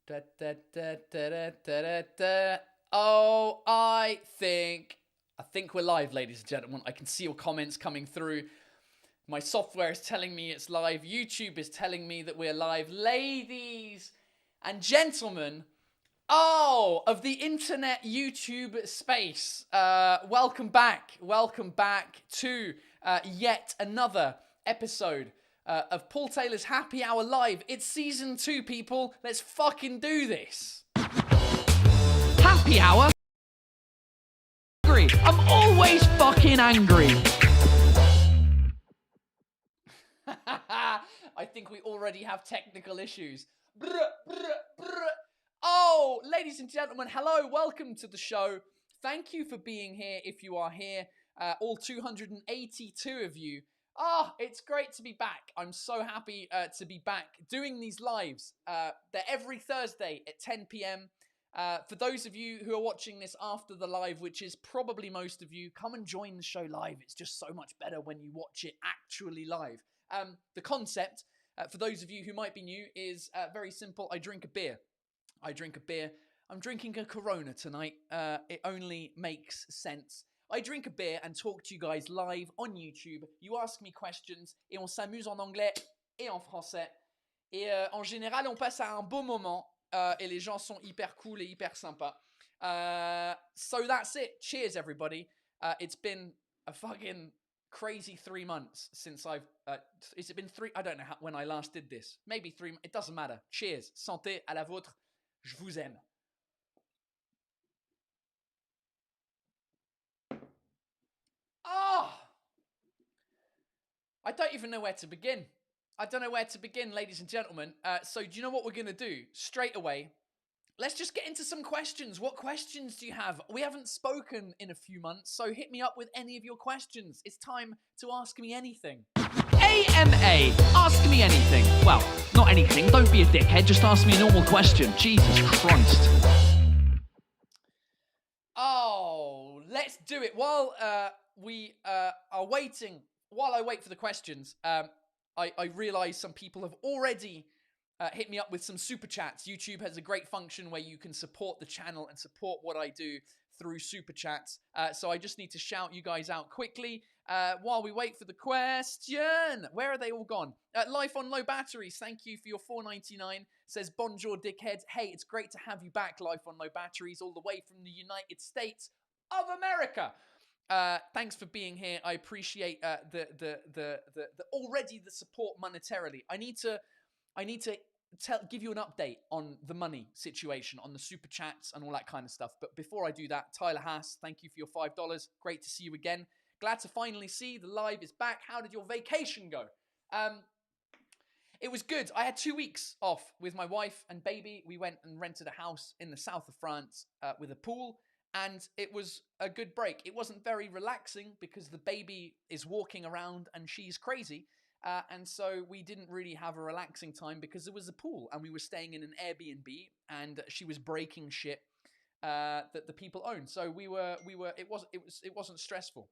Da, da, da, da, da, da, da. Oh, I think we're live, ladies and gentlemen. I can see your comments coming through. My software is telling me it's live. YouTube is telling me that we're live. Ladies and gentlemen, of the internet YouTube space, welcome back. Welcome back to yet another episode of Paul Taylor's Happy Hour Live. It's season 2, people. Let's fucking do this. Happy Hour? Angry. I'm always fucking angry. I think we already have technical issues. Brr, brr, brr. Oh, ladies and gentlemen, hello. Welcome to the show. Thank you for being here if you are here. All 282 of you. It's great to be back. I'm so happy to be back doing these lives. They're every Thursday at 10 p.m. For those of you who are watching this after the live, which is probably most of you, come and join the show live. It's just so much better when you watch it actually live. The concept, for those of you who might be new, is very simple. I drink a beer. I'm drinking a Corona tonight. It only makes sense. I drink a beer and talk to you guys live on YouTube. You ask me questions et on s'amuse en anglais et en français. Et en général, on passe à un beau moment et les gens sont hyper cool et hyper sympas. So that's it. Cheers, everybody. It's been a fucking crazy 3 months since I've... has it been 3? I don't know when I last did this. Maybe 3. It doesn't matter. Cheers. Santé à la vôtre. Je vous aime. I don't even know where to begin. I don't know where to begin, ladies and gentlemen. So do you know what we're going to do? Straight away, let's just get into some questions. What questions do you have? We haven't spoken in a few months, so hit me up with any of your questions. It's time to ask me anything. AMA, ask me anything. Well, not anything. Don't be a dickhead. Just ask me a normal question. Jesus Christ. Oh, let's do it. While we are waiting... While I wait for the questions, I realize some people have already hit me up with some super chats. YouTube has a great function where you can support the channel and support what I do through super chats. So I just need to shout you guys out quickly while we wait for the question. Where are they all gone? Life on Low Batteries, thank you for your $4.99. Says, bonjour, dickheads. Hey, it's great to have you back, Life on Low Batteries, all the way from the United States of America. Thanks for being here. I appreciate the already the support monetarily. I need to give you an update on the money situation, on the super chats and all that kind of stuff. But before I do that, Tyler Haas, thank you for your $5. Great to see you again. Glad to finally see the live is back. How did your vacation go? It was good. I had 2 weeks off with my wife and baby. We went and rented a house in the south of France with a pool. And it was a good break. It wasn't very relaxing because the baby is walking around and she's crazy. And so we didn't really have a relaxing time because there was a pool and we were staying in an Airbnb and she was breaking shit that the people own. So it wasn't stressful.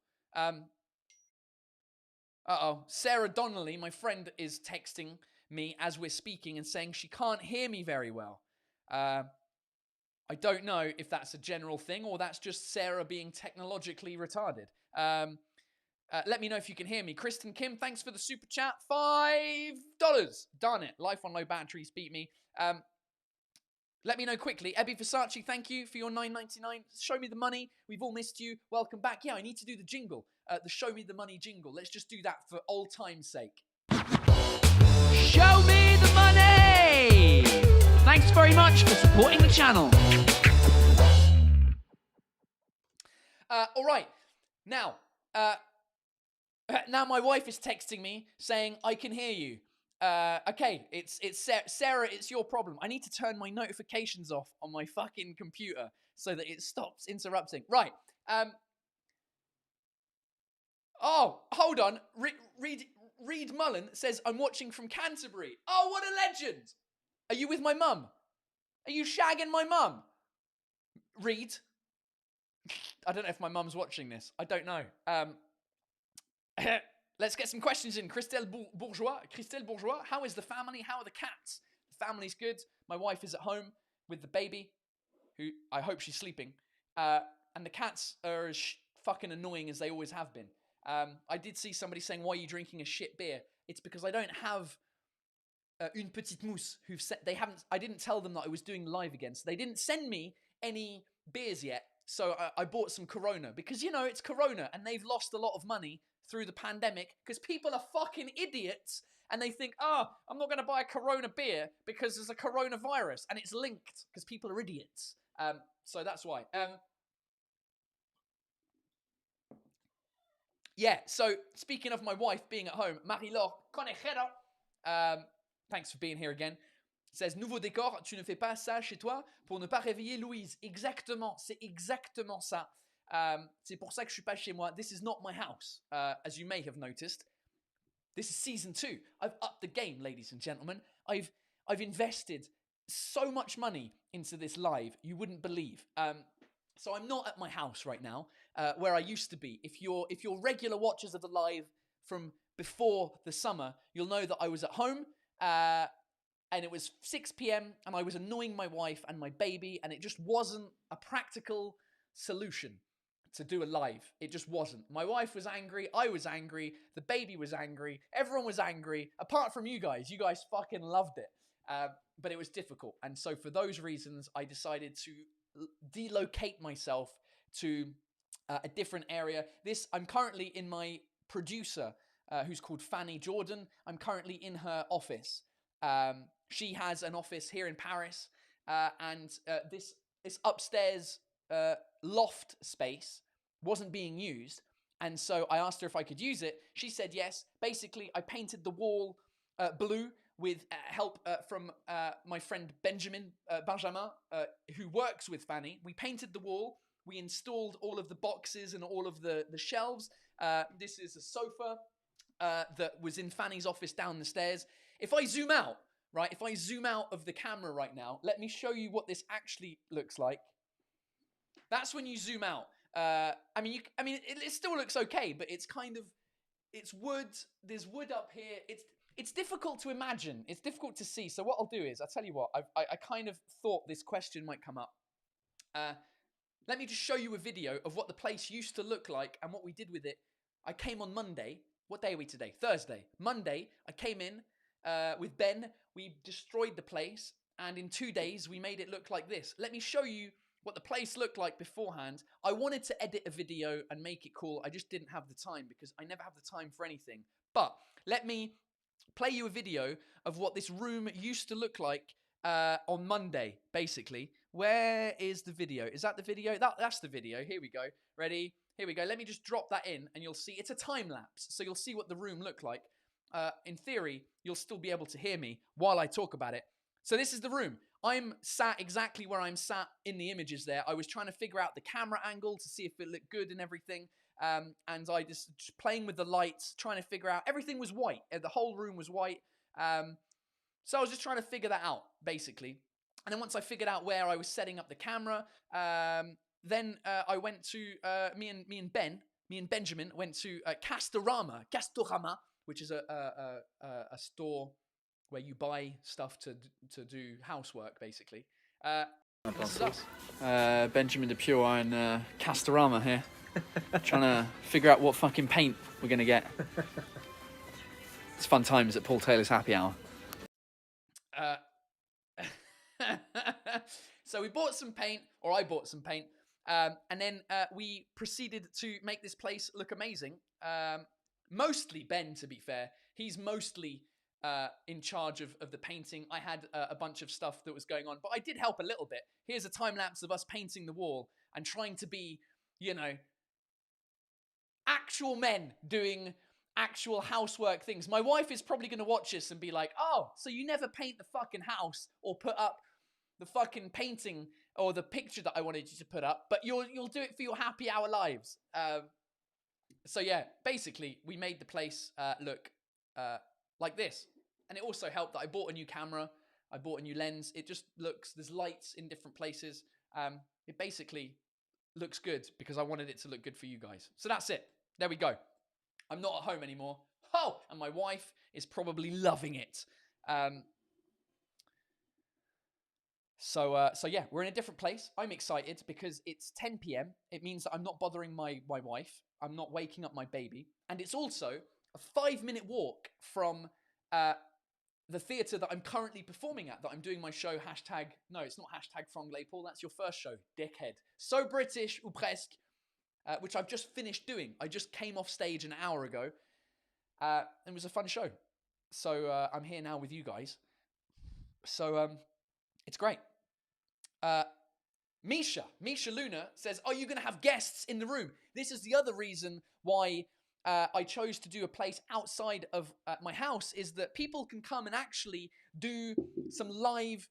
Sarah Donnelly, my friend, is texting me as we're speaking and saying she can't hear me very well. I don't know if that's a general thing or that's just Sarah being technologically retarded. Let me know if you can hear me. Kristen Kim, thanks for the super chat. $5. Darn it. Life on Low Batteries beat me. Let me know quickly. Ebby Versace, thank you for your $9.99. Show me the money. We've all missed you. Welcome back. Yeah, I need to do the jingle. The Show Me the Money jingle. Let's just do that for old time's sake. Show me the money! Thanks very much for supporting the channel. All right. Now my wife is texting me saying, I can hear you. Okay, it's Sarah, it's your problem. I need to turn my notifications off on my fucking computer so that it stops interrupting. Right. Oh, hold on. Reed Mullen says, I'm watching from Canterbury. Oh, what a legend. Are you with my mum? Are you shagging my mum? Reed? I don't know if my mum's watching this. I don't know. Let's get some questions in. Christelle Bourgeois, how is the family? How are the cats? The family's good. My wife is at home. with the baby, who I hope she's sleeping. And the cats are as fucking annoying as they always have been. I did see somebody saying, "Why are you drinking a shit beer?" It's because I don't have une petite mousse. I didn't tell them that I was doing live again, so they didn't send me any beers yet. So I bought some Corona because, you know, it's Corona and they've lost a lot of money through the pandemic because people are fucking idiots and they think, I'm not going to buy a Corona beer because there's a coronavirus and it's linked because people are idiots. So that's why. Yeah, so speaking of my wife being at home, Marie-Laure Conejero, thanks for being here again. Says, nouveau décor, tu ne fais pas ça chez toi pour ne pas réveiller Louise. Exactement, c'est exactement ça. C'est pour ça que je suis pas chez moi. This is not my house, as you may have noticed. This is season 2. I've upped the game, ladies and gentlemen. I've invested so much money into this live, you wouldn't believe. So I'm not at my house right now, where I used to be. If you're regular watchers of the live from before the summer, you'll know that I was at home, and it was 6 p.m. and I was annoying my wife and my baby, and it just wasn't a practical solution to do a live. It just wasn't. My wife was angry, I was angry, the baby was angry, everyone was angry, apart from you guys. You guys fucking loved it. But it was difficult. And so for those reasons, I decided to delocate myself to a different area. I'm currently in my producer, who's called Fanny Jordan. I'm currently in her office. She has an office here in Paris, and this upstairs loft space wasn't being used, and so I asked her if I could use it. She said yes. Basically, I painted the wall blue with help from my friend Benjamin, who works with Fanny. We painted the wall. We installed all of the boxes and all of the shelves. This is a sofa that was in Fanny's office down the stairs. If I zoom out, right? If I zoom out of the camera right now, let me show you what this actually looks like. That's when you zoom out. It still looks okay, but it's wood. There's wood up here. It's difficult to imagine. It's difficult to see. So what I'll do is, I'll tell you what, I kind of thought this question might come up. Let me just show you a video of what the place used to look like and what we did with it. I came on Monday. What day are we today? Thursday. Monday, I came in with Ben. We destroyed the place, and in 2 days, we made it look like this. Let me show you what the place looked like beforehand. I wanted to edit a video and make it cool. I just didn't have the time because I never have the time for anything. But let me play you a video of what this room used to look like on Monday, basically. Where is the video? Is that the video? That's the video. Here we go. Ready? Here we go. Let me just drop that in and you'll see. It's a time lapse, so you'll see what the room looked like. In theory, you'll still be able to hear me while I talk about it. So this is the room. I'm sat exactly where I'm sat in the images there. I was trying to figure out the camera angle to see if it looked good and everything. And I just playing with the lights, trying to figure out. Everything was white. The whole room was white. So I was just trying to figure that out, basically. And then once I figured out where I was setting up the camera, then I went to me and Benjamin went to Castorama, which is a store where you buy stuff to do housework, basically. This is us. Benjamin the Pure and Castorama here, trying to figure out what fucking paint we're gonna get. It's fun times at Paul Taylor's happy hour. So we bought some paint, or I bought some paint, and then we proceeded to make this place look amazing. Mostly Ben, to be fair. He's mostly in charge of the painting. I had a bunch of stuff that was going on, but I did help a little bit. Here's a time lapse of us painting the wall and trying to be, actual men doing actual housework things. My wife is probably going to watch this and be like, oh, so you never paint the fucking house or put up the fucking painting or the picture that I wanted you to put up, but you'll do it for your happy hour lives. So yeah, basically we made the place look like this. And it also helped that I bought a new camera, I bought a new lens. It just looks, there's lights in different places. It basically looks good because I wanted it to look good for you guys. So that's it. There we go. I'm not at home anymore. Oh, and my wife is probably loving it. So yeah, we're in a different place. I'm excited because it's 10 p.m. It means that I'm not bothering my wife. I'm not waking up my baby. And it's also a 5-minute walk from the theatre that I'm currently performing at, that I'm doing my show, hashtag, no, it's not hashtag franglais, Paul, that's your first show, dickhead. So British, ou presque, which I've just finished doing. I just came off stage an hour ago. It was a fun show. So I'm here now with you guys. So it's great. Misha Luna says, are you going to have guests in the room? This is the other reason why I chose to do a place outside of my house, is that people can come and actually do some live,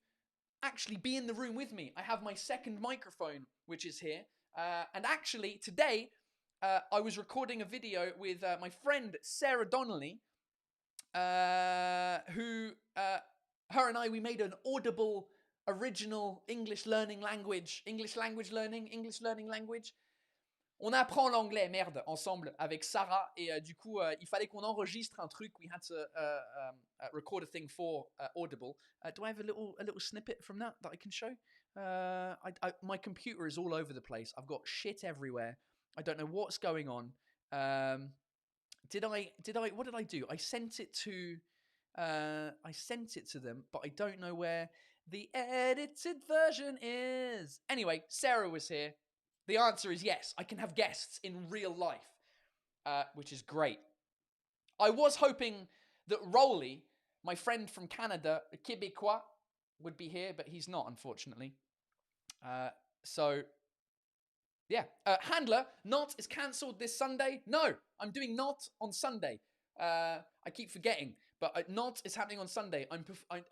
actually be in the room with me. I have my second microphone, which is here. And actually, today, I was recording a video with my friend Sarah Donnelly, who, her and I, we made an Audible original English learning language. On apprend l'anglais, merde, ensemble avec Sarah. Et du coup, il fallait qu'on enregistre un truc. We had to record a thing for Audible. Do I have a little snippet from that I can show? My computer is all over the place. I've got shit everywhere. I don't know what's going on. What did I do? I sent it to them, but I don't know where the edited version is. Anyway, Sarah was here. The answer is yes. I can have guests in real life, which is great. I was hoping that Rolly, my friend from Canada, Québécois, would be here, but he's not, unfortunately. So, yeah. Handler, Not is cancelled this Sunday. No, I'm doing Not on Sunday. I keep forgetting. But Not is happening on Sunday.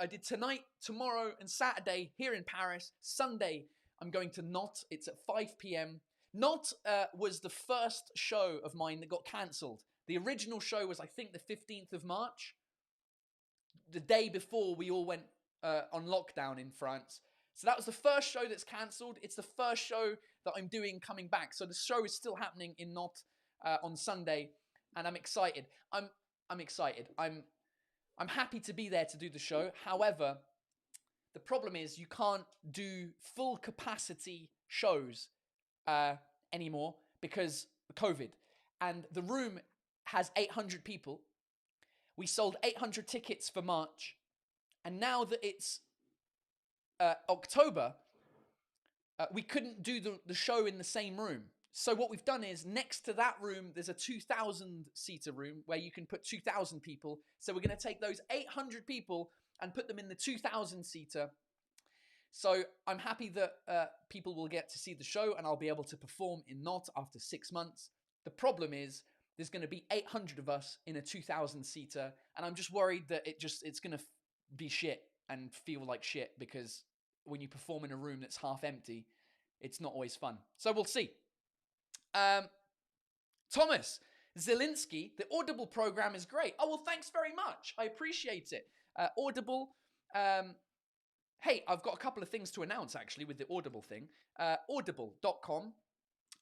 I did tonight, tomorrow, and Saturday here in Paris. Sunday, I'm going to Not. It's at 5 p.m. Not was the first show of mine that got cancelled. The original show was, I think, the 15th of March. The day before we all went on lockdown in France. So that was the first show that's cancelled. It's the first show that I'm doing coming back. So the show is still happening in Not on Sunday. And I'm excited. I'm excited. I'm happy to be there to do the show. However, the problem is you can't do full capacity shows anymore because of COVID. And the room has 800 people. We sold 800 tickets for March. And now that it's October, we couldn't do the show in the same room. So what we've done is, next to that room, there's a 2,000-seater room where you can put 2,000 people. So we're going to take those 800 people and put them in the 2,000-seater. So I'm happy that people will get to see the show and I'll be able to perform in Not after 6 months. The problem is there's going to be 800 of us in a 2,000-seater, and I'm just worried that it's going to be shit and feel like shit, because when you perform in a room that's half empty, it's not always fun. So we'll see. Thomas Zielinski, the Audible program is great. Oh, well, thanks very much. I appreciate it. Audible. Hey, I've got a couple of things to announce, actually, with the Audible thing. Audible.com.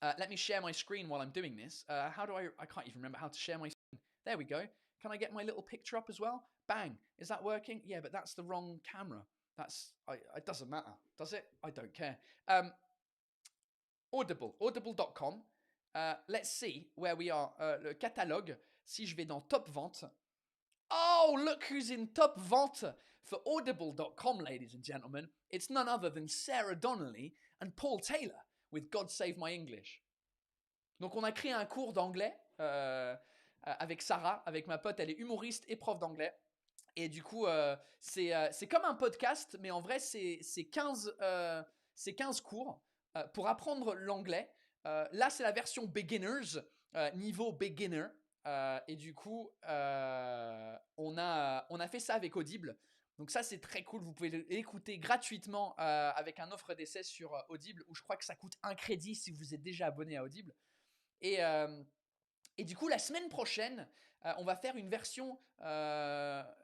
Let me share my screen while I'm doing this. How do I can't even remember how to share my screen. There we go. Can I get my little picture up as well? Bang. Is that working? Yeah, but that's the wrong camera. It doesn't matter, does it? I don't care. Audible.com. Let's see where we are. Le catalogue. Si je vais dans Top Vente. Oh, look who's in Top Vente for Audible.com, ladies and gentlemen. It's none other than Sarah Donnelly and Paul Taylor with God Save My English. Donc, on a créé un cours d'anglais avec Sarah, avec ma pote. Elle est humoriste et prof d'anglais. Et du coup, c'est comme un podcast, mais en vrai, c'est 15 cours pour apprendre l'anglais. Là, c'est la version beginners, niveau beginner. Et du coup, on a fait ça avec Audible. Donc ça, c'est très cool. Vous pouvez l'écouter gratuitement avec un offre d'essai sur Audible, où je crois que ça coûte 1 crédit si vous êtes déjà abonné à Audible. Et du coup, la semaine prochaine, on va faire une version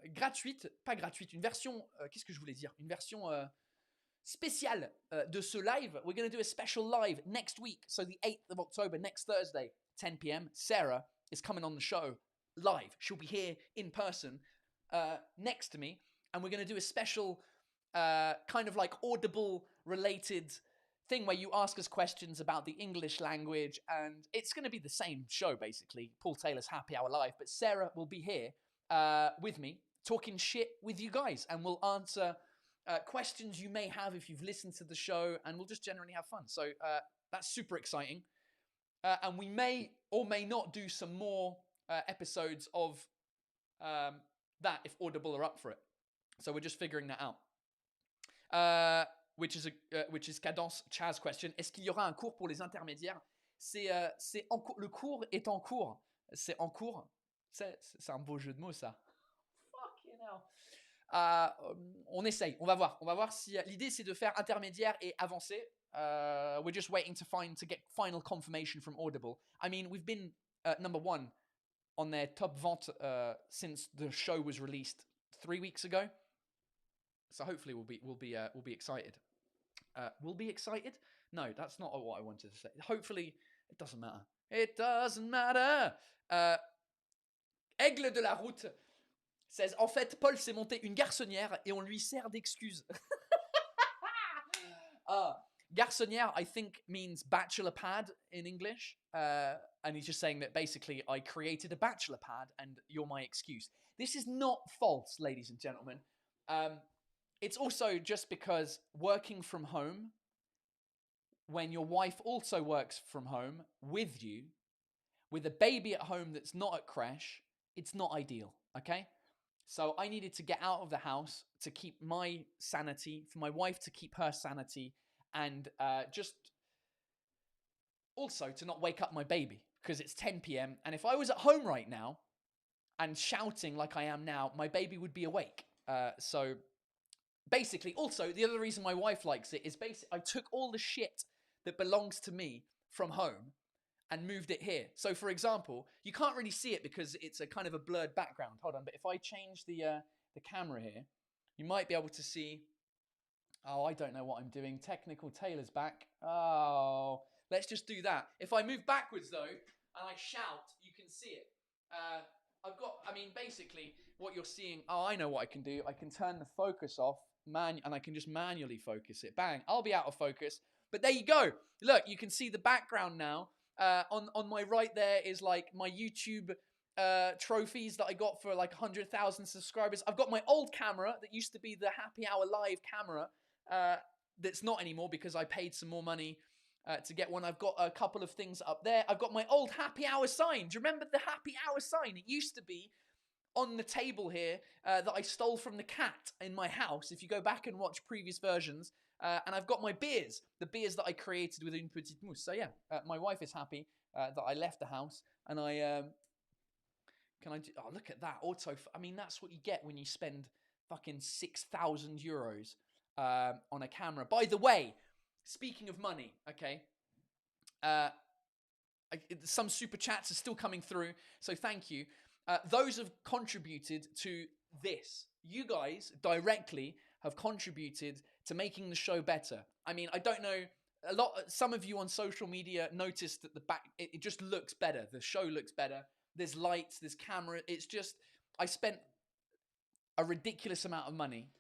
gratuite, pas gratuite, une version, qu'est-ce que je voulais dire? Une version spéciale de ce live. We're going to do a special live next week. So the 8th of October, next Thursday, 10 p.m. Sarah is coming on the show live. She'll be here in person next to me. And we're going to do a special kind of like Audible related thing where you ask us questions about the English language, and it's going to be the same show basically, Paul Taylor's Happy Hour Live, but Sarah will be here with me talking shit with you guys, and we'll answer questions you may have if you've listened to the show, and we'll just generally have fun. So that's super exciting. And we may or may not do some more episodes of that if Audible are up for it. So we're just figuring that out. Which is Cadence Chaz question. Est-ce qu'il y aura un cours pour les intermédiaires? Le cours est en cours. C'est en cours. C'est un beau jeu de mots, ça. Fucking hell. On essaye. On va voir. On va voir si l'idée c'est de faire intermédiaire et avancé. We're just waiting to get final confirmation from Audible. I mean, we've been number one on their top vente since the show was released 3 weeks ago. So hopefully we'll be excited. We'll be excited? No, that's not what I wanted to say. Hopefully, it doesn't matter. It doesn't matter. Aigle de la route says, en fait, Paul s'est monté une garçonnière et on lui sert d'excuse. Garçonnière, I think, means bachelor pad in English. And he's just saying that basically I created a bachelor pad and you're my excuse. This is not false, ladies and gentlemen. It's also just because working from home, when your wife also works from home with you, with a baby at home that's not at creche, it's not ideal, okay? So I needed to get out of the house to keep my sanity, for my wife to keep her sanity, and just also to not wake up my baby, because it's 10 p.m. And if I was at home right now and shouting like I am now, my baby would be awake. So basically, also, the other reason my wife likes it is I took all the shit that belongs to me from home and moved it here. So, for example, you can't really see it because it's a kind of a blurred background. Hold on, but if I change the camera here, you might be able to see... Oh, I don't know what I'm doing. Technical Taylor's back. Oh, let's just do that. If I move backwards, though, and I shout, you can see it. Basically, what you're seeing... Oh, I know what I can do. I can turn the focus off, and I can just manually focus it. Bang. I'll be out of focus. But there you go. Look, you can see the background now. On my right there is like my YouTube trophies that I got for like 100,000 subscribers. I've got my old camera that used to be the Happy Hour Live camera that's not anymore because I paid some more money to get one. I've got a couple of things up there. I've got my old Happy Hour sign. Do you remember the Happy Hour sign? It used to be on the table here that I stole from the cat in my house. If you go back and watch previous versions. And I've got my beers, the beers that I created with Une Petite Mousse. So yeah, my wife is happy that I left the house. And oh, look at that. That's what you get when you spend fucking 6,000 euros on a camera. By the way, speaking of money, okay, some super chats are still coming through. So thank you. Those have contributed to this. You guys directly have contributed to making the show better. I mean, I don't know, some of you on social media noticed that it just looks better. The show looks better. There's lights, there's camera. It's just, I spent a ridiculous amount of money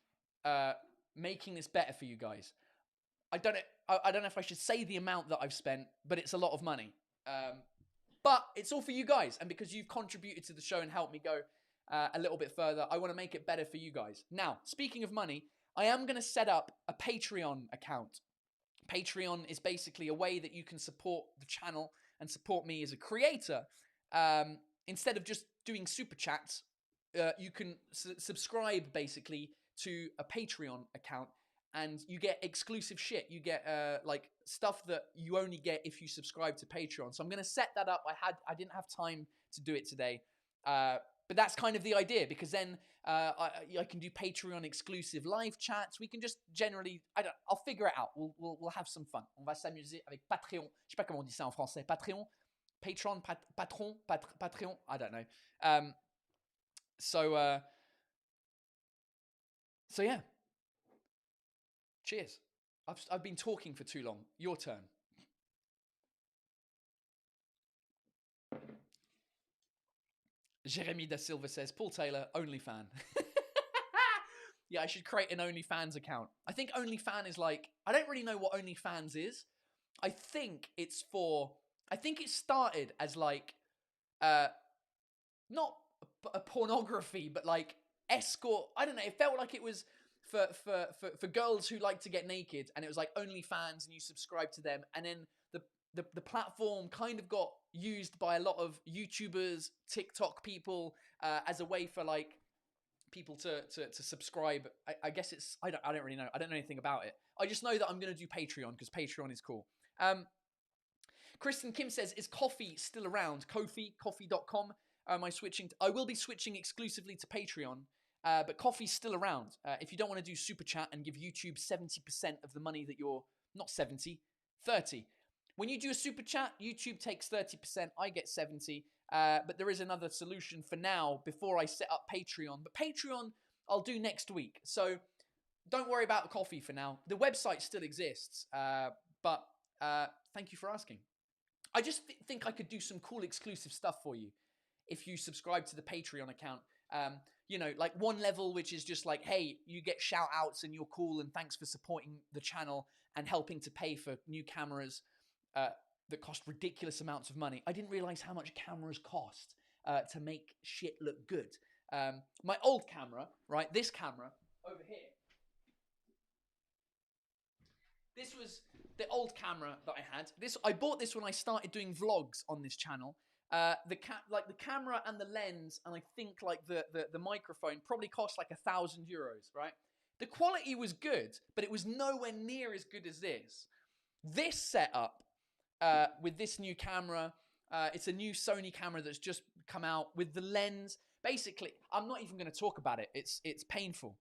making this better for you guys. I don't know if I should say the amount that I've spent, but it's a lot of money. But it's all for you guys. And because you've contributed to the show and helped me go a little bit further, I want to make it better for you guys. Now, speaking of money, I am going to set up a Patreon account. Patreon is basically a way that you can support the channel and support me as a creator. Instead of just doing super chats, you can subscribe basically to a Patreon account and you get exclusive shit. You get like stuff that you only get if you subscribe to Patreon. So I'm going to set that up. I didn't have time to do it today. But that's kind of the idea, because then I can do Patreon exclusive live chats. We can just generally, I'll figure it out. We'll have some fun. On va s'amuser avec Patreon. Je sais pas comment on dit ça en français. Patreon, Patreon. I don't know. So yeah. Cheers. I've been talking for too long. Your turn. Jeremy Da Silva says, Paul Taylor, only fan. Yeah, I should create an OnlyFans account. I think OnlyFans is like, I don't really know what OnlyFans is. I think it started as like, not a pornography, but like escort. I don't know. It felt like it was for girls who like to get naked, and it was like OnlyFans, and you subscribe to them, and then the platform kind of got used by a lot of YouTubers, TikTok people, as a way for like people to subscribe. I guess it's I don't really know. I don't know anything about it. I just know that I'm gonna do Patreon because Patreon is cool. Kristen Kim says, is Ko-fi still around? Ko-fi.com. I will be switching exclusively to Patreon, but Ko-fi's still around. If you don't want to do Super Chat and give YouTube 70% of the money that you're, not 70, 30. When you do a Super Chat, YouTube takes 30%, I get 70, but there is another solution for now before I set up Patreon. But Patreon, I'll do next week. So don't worry about Ko-fi for now. The website still exists, but thank you for asking. I just think I could do some cool exclusive stuff for you if you subscribe to the Patreon account. You know, like one level, which is just like, hey, you get shout outs and you're cool and thanks for supporting the channel and helping to pay for new cameras that cost ridiculous amounts of money. I didn't realize how much cameras cost to make shit look good. My old camera, right, this camera over here, this was the old camera that I had. I bought this when I started doing vlogs on this channel. The camera and the lens, and I think like the microphone probably cost like €1,000, right? The quality was good, but it was nowhere near as good as this. This setup with this new camera, it's a new Sony camera that's just come out with the lens. Basically, I'm not even going to talk about it. It's painful.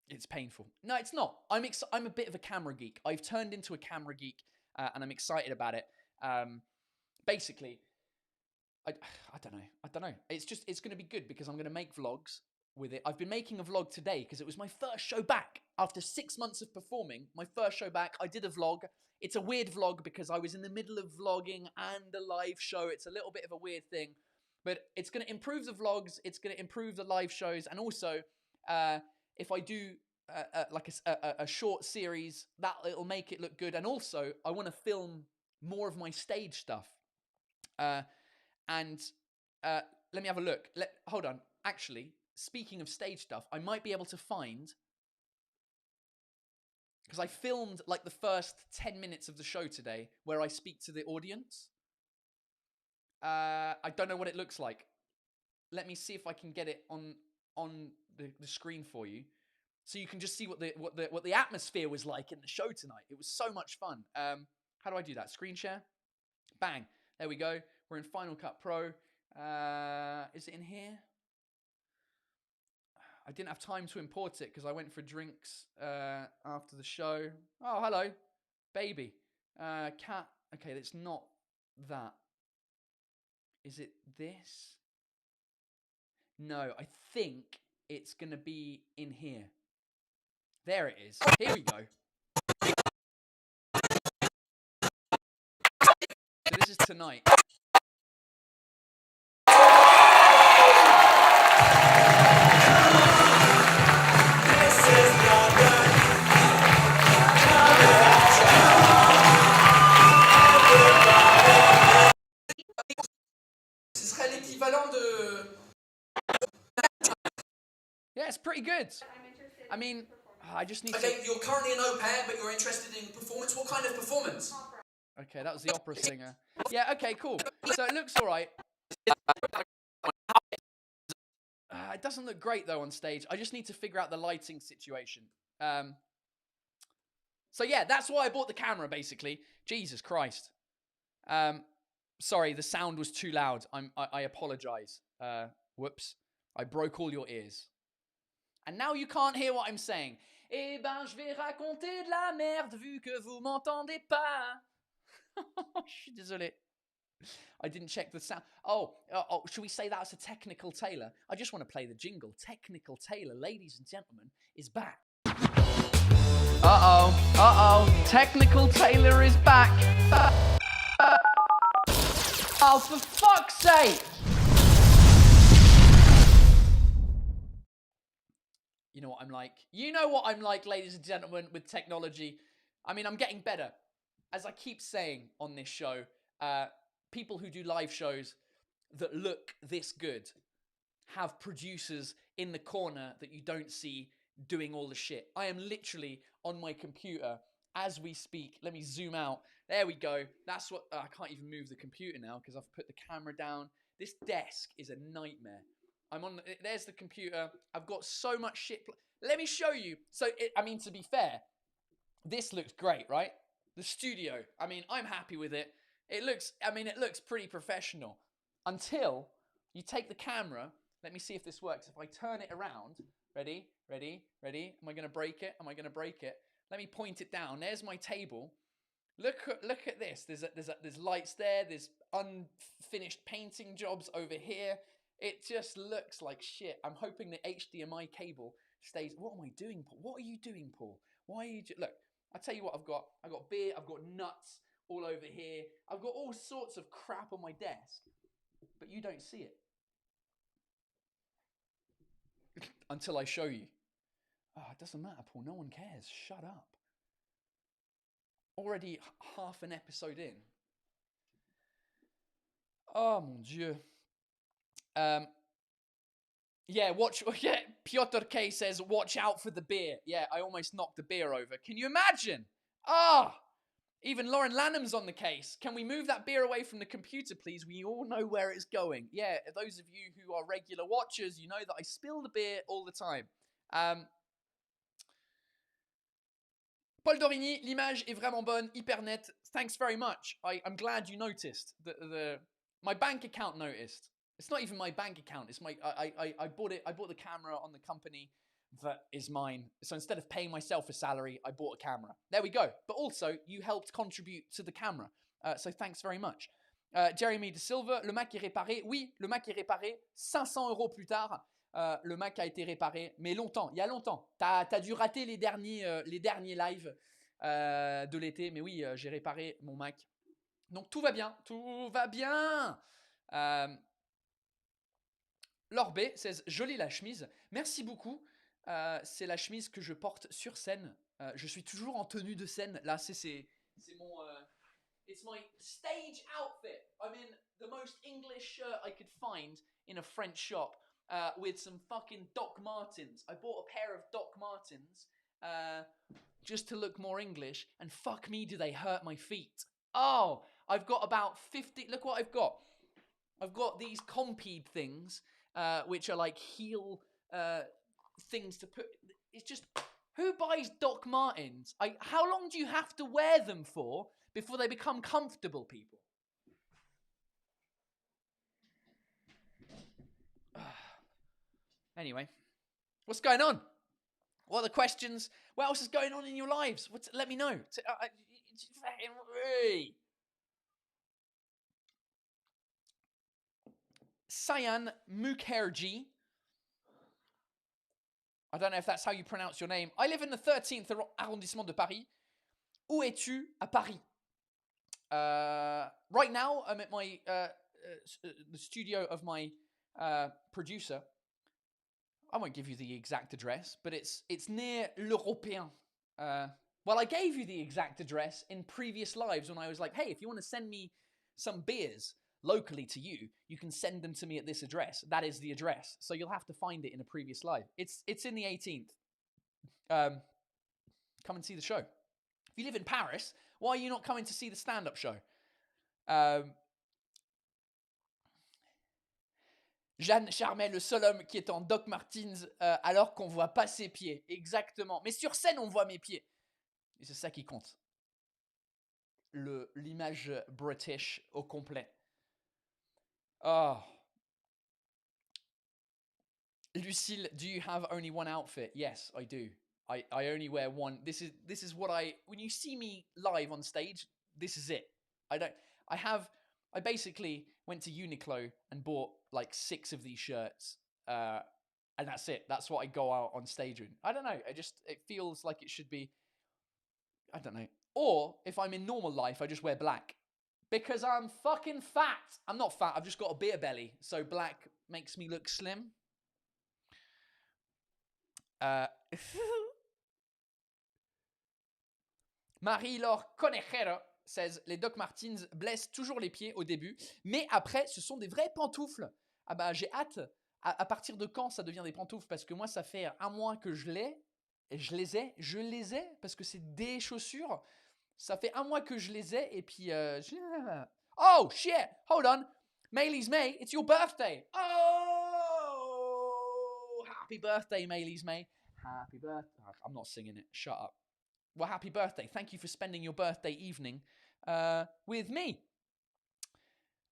It's painful. No, it's not. I'm a bit of a camera geek. I've turned into a camera geek, and I'm excited about it. Basically, I don't know. It's going to be good because I'm going to make vlogs with it. I've been making a vlog today because it was my first show back after 6 months of performing. My first show back. I did a vlog. It's a weird vlog because I was in the middle of vlogging and a live show. It's a little bit of a weird thing, but it's going to improve the vlogs. It's going to improve the live shows, and also, if I do like a short series, it'll make it look good. And also, I want to film more of my stage stuff. And let me have a look. Hold on. Actually, speaking of stage stuff, I might be able to find, because I filmed like the first 10 minutes of the show today where I speak to the audience. I don't know what it looks like. Let me see if I can get it on the screen for you, so you can just see what the atmosphere was like in the show tonight. It was so much fun. How do I do that? Screen share? Bang. There we go. We're in Final Cut Pro. Is it in here? I didn't have time to import it because I went for drinks after the show. Oh, hello. Baby. Cat. Okay, it's not that. Is it this? No, I think it's going to be in here. There it is. Here we go. So this is tonight. Ce serait l'équivalent de... Yeah, it's pretty good. I mean, I just need to... Okay, you're currently an au pair, but you're interested in performance. What kind of performance? Okay, that was the opera singer. Yeah, okay, cool. So it looks all right. It doesn't look great, though, on stage. I just need to figure out the lighting situation. So, yeah, that's why I bought the camera, basically. Jesus Christ. Sorry, the sound was too loud. I apologize. Whoops. I broke all your ears. And now you can't hear what I'm saying. Eh ben, je vais raconter de la merde vu que vous m'entendez pas. Je suis désolé. I didn't check the sound. Oh, should we say that's a Technical Tailor? I just want to play the jingle. Technical Tailor, ladies and gentlemen, is back. Technical Tailor is back. Oh, for fuck's sake! what I'm like. You know what I'm like, ladies and gentlemen, with technology. I mean, I'm getting better. As I keep saying on this show, people who do live shows that look this good have producers in the corner that you don't see doing all the shit. I am literally on my computer as we speak. Let me zoom out. There we go. That's what... I can't even move the computer now because I've put the camera down. This desk is a nightmare. There's the computer. I've got so much shit. Let me show you. So, I mean, to be fair, this looks great, right? The studio. I mean, I'm happy with it. It looks pretty professional. Until you take the camera. Let me see if this works. If I turn it around. Ready? Am I going to break it? Let me point it down. There's my table. Look at this. There's lights there. There's unfinished painting jobs over here. It just looks like shit. I'm hoping the HDMI cable stays. What am I doing, Paul? What are you doing, Paul? Why are you... Look, I'll tell you what I've got. I've got beer. I've got nuts all over here. I've got all sorts of crap on my desk. But you don't see it. Until I show you. Oh, it doesn't matter, Paul. No one cares. Shut up. Already half an episode in. Oh, mon Dieu. Yeah, Piotr K says, watch out for the beer. Yeah, I almost knocked the beer over. Can you imagine? Even Lauren Lanham's on the case. Can we move that beer away from the computer, please? We all know where it's going. Yeah, those of you who are regular watchers, you know that I spill the beer all the time. Paul Dorigny, l'image est vraiment bonne, hyper net. Thanks very much. I'm glad you noticed. My bank account noticed. It's not even my bank account. It's my I bought it. I bought the camera on the company that is mine. So instead of paying myself a salary, I bought a camera. There we go. But also, you helped contribute to the camera. So thanks very much. Jeremy De Silva, le Mac est réparé. Oui, le Mac est réparé. 500 € plus tard, le Mac a été réparé. Mais longtemps, il y a longtemps. T'as dû rater les derniers lives de l'été. Mais oui, j'ai réparé mon Mac. Donc tout va bien. Tout va bien. Lorbé says, jolie la chemise. Merci beaucoup. C'est la chemise que je porte sur scène. Je suis toujours en tenue de scène. Là, c'est mon... it's my stage outfit. I'm in the most English shirt I could find in a French shop with some fucking Doc Martens. I bought a pair of Doc Martens just to look more English. And fuck me, do they hurt my feet. Oh, I've got about 50... Look what I've got. I've got these Compede things, which are like heel... things to put. It's just, who buys Doc Martens? How long do you have to wear them for before they become comfortable, people? Anyway, what's going on? What are the questions? What else is going on in your lives? Let me know. Sayan Mukherjee. I don't know if that's how you pronounce your name. I live in the 13th arrondissement de Paris. Où es-tu à Paris? Right now, I'm at my the studio of my producer. I won't give you the exact address, but it's near l'Européen. Well, I gave you the exact address in previous lives when I was like, hey, if you want to send me some beers locally to you, you can send them to me at this address. That is the address. So you'll have to find it in a previous live. It's in the 18th. Come and see the show. If you live in Paris, why are you not coming to see the stand-up show? Jeanne Charmet, le seul homme qui est en Doc Martens alors qu'on voit pas ses pieds. Exactement. Mais sur scène, on voit mes pieds. Et c'est ça qui compte. L'image British au complet. Oh. Lucille, do you have only one outfit? Yes, I do. I only wear one. This is what when you see me live on stage, this is it. I basically went to Uniqlo and bought like 6 of these shirts. And that's it. That's what I go out on stage in. I don't know. It feels like it should be, I don't know. Or if I'm in normal life, I just wear black. Because I'm fucking fat. I'm not fat. I've just got a beer belly. So black makes me look slim. Marie-Laure Conejero says les Doc Martens blessent toujours les pieds au début, mais après, ce sont des vraies pantoufles. Ah bah, j'ai hâte. À partir de quand ça devient des pantoufles? Parce que moi, ça fait un mois que je les ai, parce que c'est des chaussures. Ça fait un mois que je les ai, et puis... Oh, shit! Hold on! Maylee's May, it's your birthday! Oh! Happy birthday, Maylee's May. Happy birthday. I'm not singing it. Shut up. Well, happy birthday. Thank you for spending your birthday evening with me.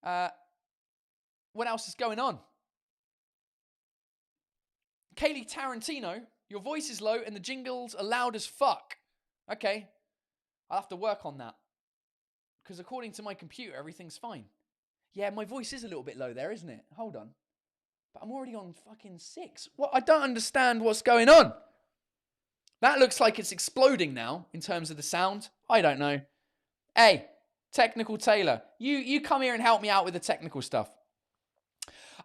What else is going on? Kaylee Tarantino, your voice is low and the jingles are loud as fuck. Okay. I'll have to work on that. Because according to my computer, everything's fine. Yeah, my voice is a little bit low there, isn't it? Hold on. But I'm already on fucking 6. What? I don't understand what's going on. That looks like it's exploding now in terms of the sound. I don't know. Hey, Technical Taylor, you come here and help me out with the technical stuff.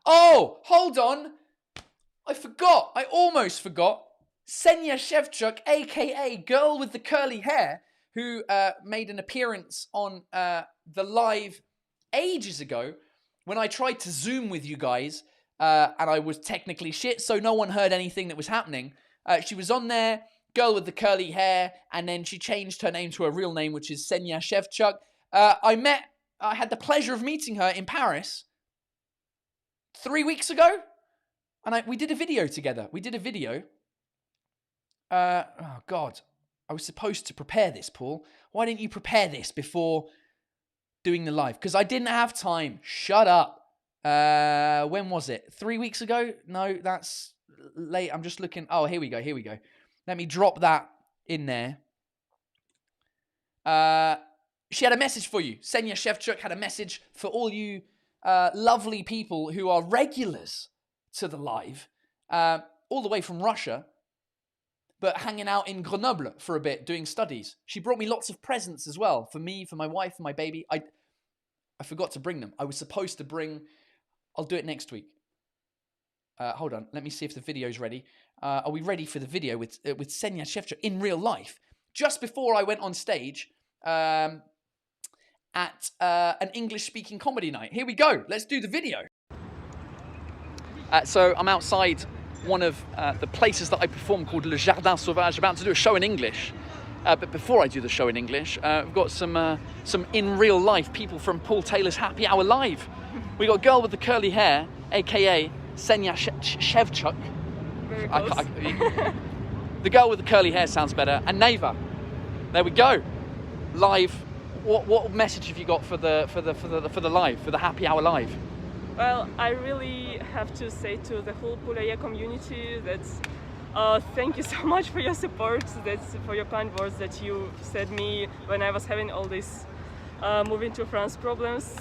Oh, hold on. I forgot. I almost forgot. Senya Shevchuk, a.k.a. Girl with the Curly Hair, who made an appearance on the live ages ago when I tried to Zoom with you guys and I was technically shit, so no one heard anything that was happening. She was on there, girl with the curly hair, and then she changed her name to her real name, which is Senya Shevchuk. I had the pleasure of meeting her in Paris 3 weeks ago, and we did a video together. Oh, God. I was supposed to prepare this, Paul. Why didn't you prepare this before doing the live? Because I didn't have time. Shut up. When was it? 3 weeks ago? No, that's late. I'm just looking. Oh, here we go. Let me drop that in there. She had a message for you. Senya Shevchuk had a message for all you lovely people who are regulars to the live, all the way from Russia, but hanging out in Grenoble for a bit, doing studies. She brought me lots of presents as well, for me, for my wife, for my baby. I forgot to bring them. I was supposed to bring... I'll do it next week. Hold on, let me see if the video's ready. Are we ready for the video with Senya Shevchuk in real life? Just before I went on stage at an English-speaking comedy night. Here we go. Let's do the video. So I'm outside one of the places that I perform called Le Jardin Sauvage, about to do a show in English. But before I do the show in English, we've got some in real life people from Paul Taylor's Happy Hour Live. We got a girl with the curly hair, aka Senya Shevchuk. Very close. The girl with the curly hair sounds better. And Neva. There we go. Live. What message have you got for the live, for the Happy Hour Live? Well, I really have to say to the whole Poulailler community that thank you so much for your support, for your kind words that you said me when I was having all these moving to France problems.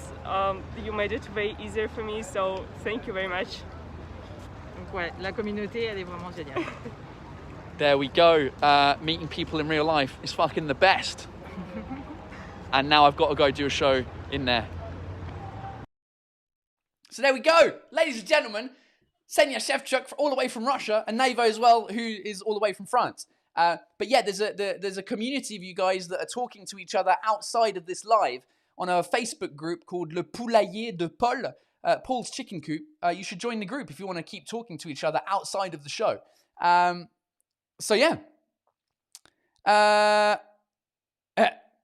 You made it way easier for me, so thank you very much. Donc ouais, la communauté, elle est vraiment géniale. There we go. Meeting people in real life is fucking the best. And now I've got to go do a show in there. So there we go, ladies and gentlemen. Senya Shevchuk all the way from Russia, and Navo as well, who is all the way from France. But yeah, there's a community of you guys that are talking to each other outside of this live on a Facebook group called Le Poulailler de Paul, Paul's Chicken Coop. You should join the group if you want to keep talking to each other outside of the show. So yeah.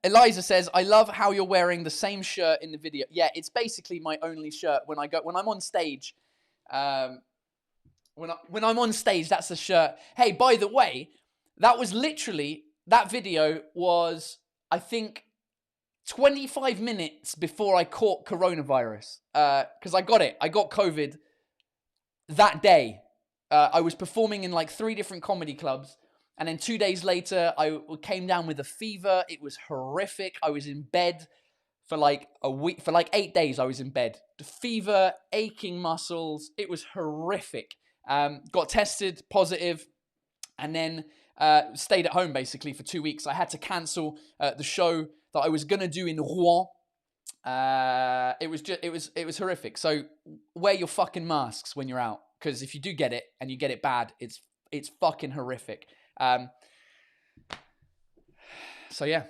Eliza says, I love how you're wearing the same shirt in the video. Yeah, it's basically my only shirt when I'm on stage. When I'm on stage, that's the shirt. Hey, by the way, that video was, I think, 25 minutes before I caught coronavirus. Because I got COVID that day. I was performing in like 3 different comedy clubs. And then 2 days later, I came down with a fever. It was horrific. I was in bed for like a week. For like 8 days, I was in bed. The fever, aching muscles. It was horrific. Got tested positive, and then stayed at home basically for 2 weeks. I had to cancel the show that I was gonna do in Rouen. It was horrific. So wear your fucking masks when you're out, because if you do get it and you get it bad, it's it's fucking horrific. So yeah.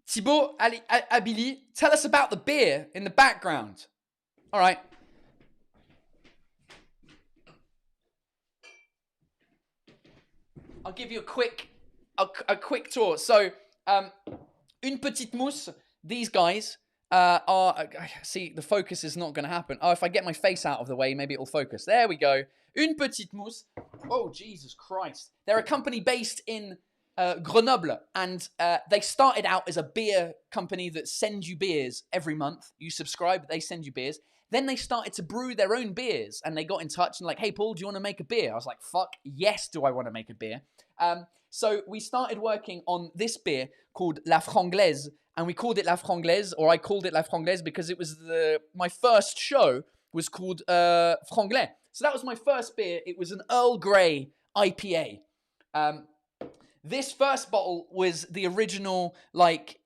Thibaut Abili, tell us about the beer in the background. All right. I'll give you a quick tour. So, Une Petite Mousse, these guys are... see, the focus is not going to happen. Oh, if I get my face out of the way, maybe it'll focus. There we go. Une Petite Mousse. Oh, Jesus Christ. They're a company based in Grenoble, and they started out as a beer company that sends you beers every month. You subscribe, they send you beers. Then they started to brew their own beers, and they got in touch and like, hey, Paul, do you want to make a beer? I was like, fuck, yes, do I want to make a beer? So we started working on this beer called La Franglaise, and we called it La Franglaise, or I called it La Franglaise because it was my first show was called franglais. So that was my first beer. It was an Earl Grey IPA. This first bottle was the original, like,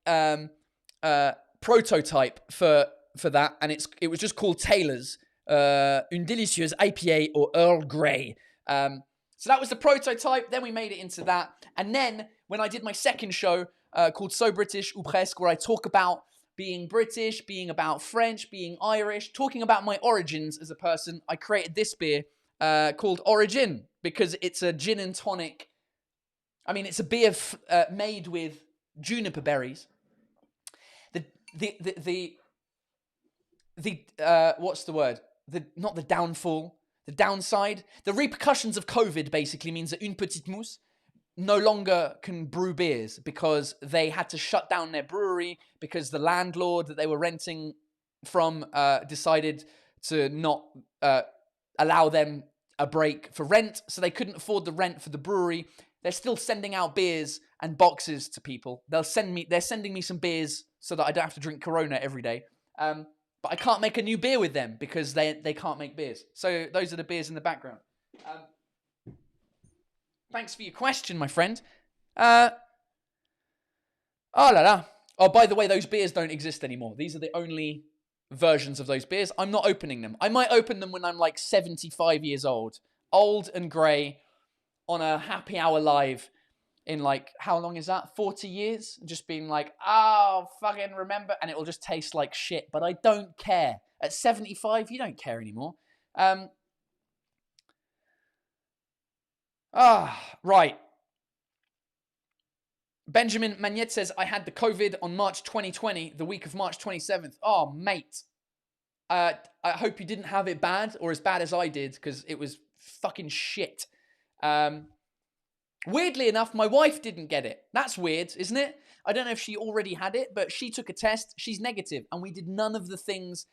prototype for that, and it was just called Taylor's Une Délicieuse IPA or Earl Grey. So that was the prototype. Then we made it into that, and then when I did my second show called So British ou Presque, where I talk about being British, being about French, being Irish, talking about my origins as a person, I created this beer called Origin because it's a gin and tonic. I mean, it's a beer made with juniper berries. What's the word? Not the downfall, the downside. The repercussions of COVID basically means that Une Petite Mousse no longer can brew beers because they had to shut down their brewery because the landlord that they were renting from decided to not allow them a break for rent, so they couldn't afford the rent for the brewery. They're still sending out beers and boxes to people. They're sending me some beers so that I don't have to drink Corona every day. But I can't make a new beer with them because they can't make beers. So those are the beers in the background. Thanks for your question, my friend. Oh la la. Oh, by the way, those beers don't exist anymore. These are the only versions of those beers. I'm not opening them. I might open them when I'm like 75 years old and grey, on a happy hour live in like, how long is that? 40 years? Just being like, oh, fucking remember. And it will just taste like shit, but I don't care. At 75, you don't care anymore. Right. Benjamin Magnette says, I had the COVID on March 2020, the week of March 27th. Oh, mate. I hope you didn't have it bad or as bad as I did because it was fucking shit. Weirdly enough, my wife didn't get it. That's weird, isn't it? I don't know if she already had it, but she took a test. She's negative, and we did none of the things.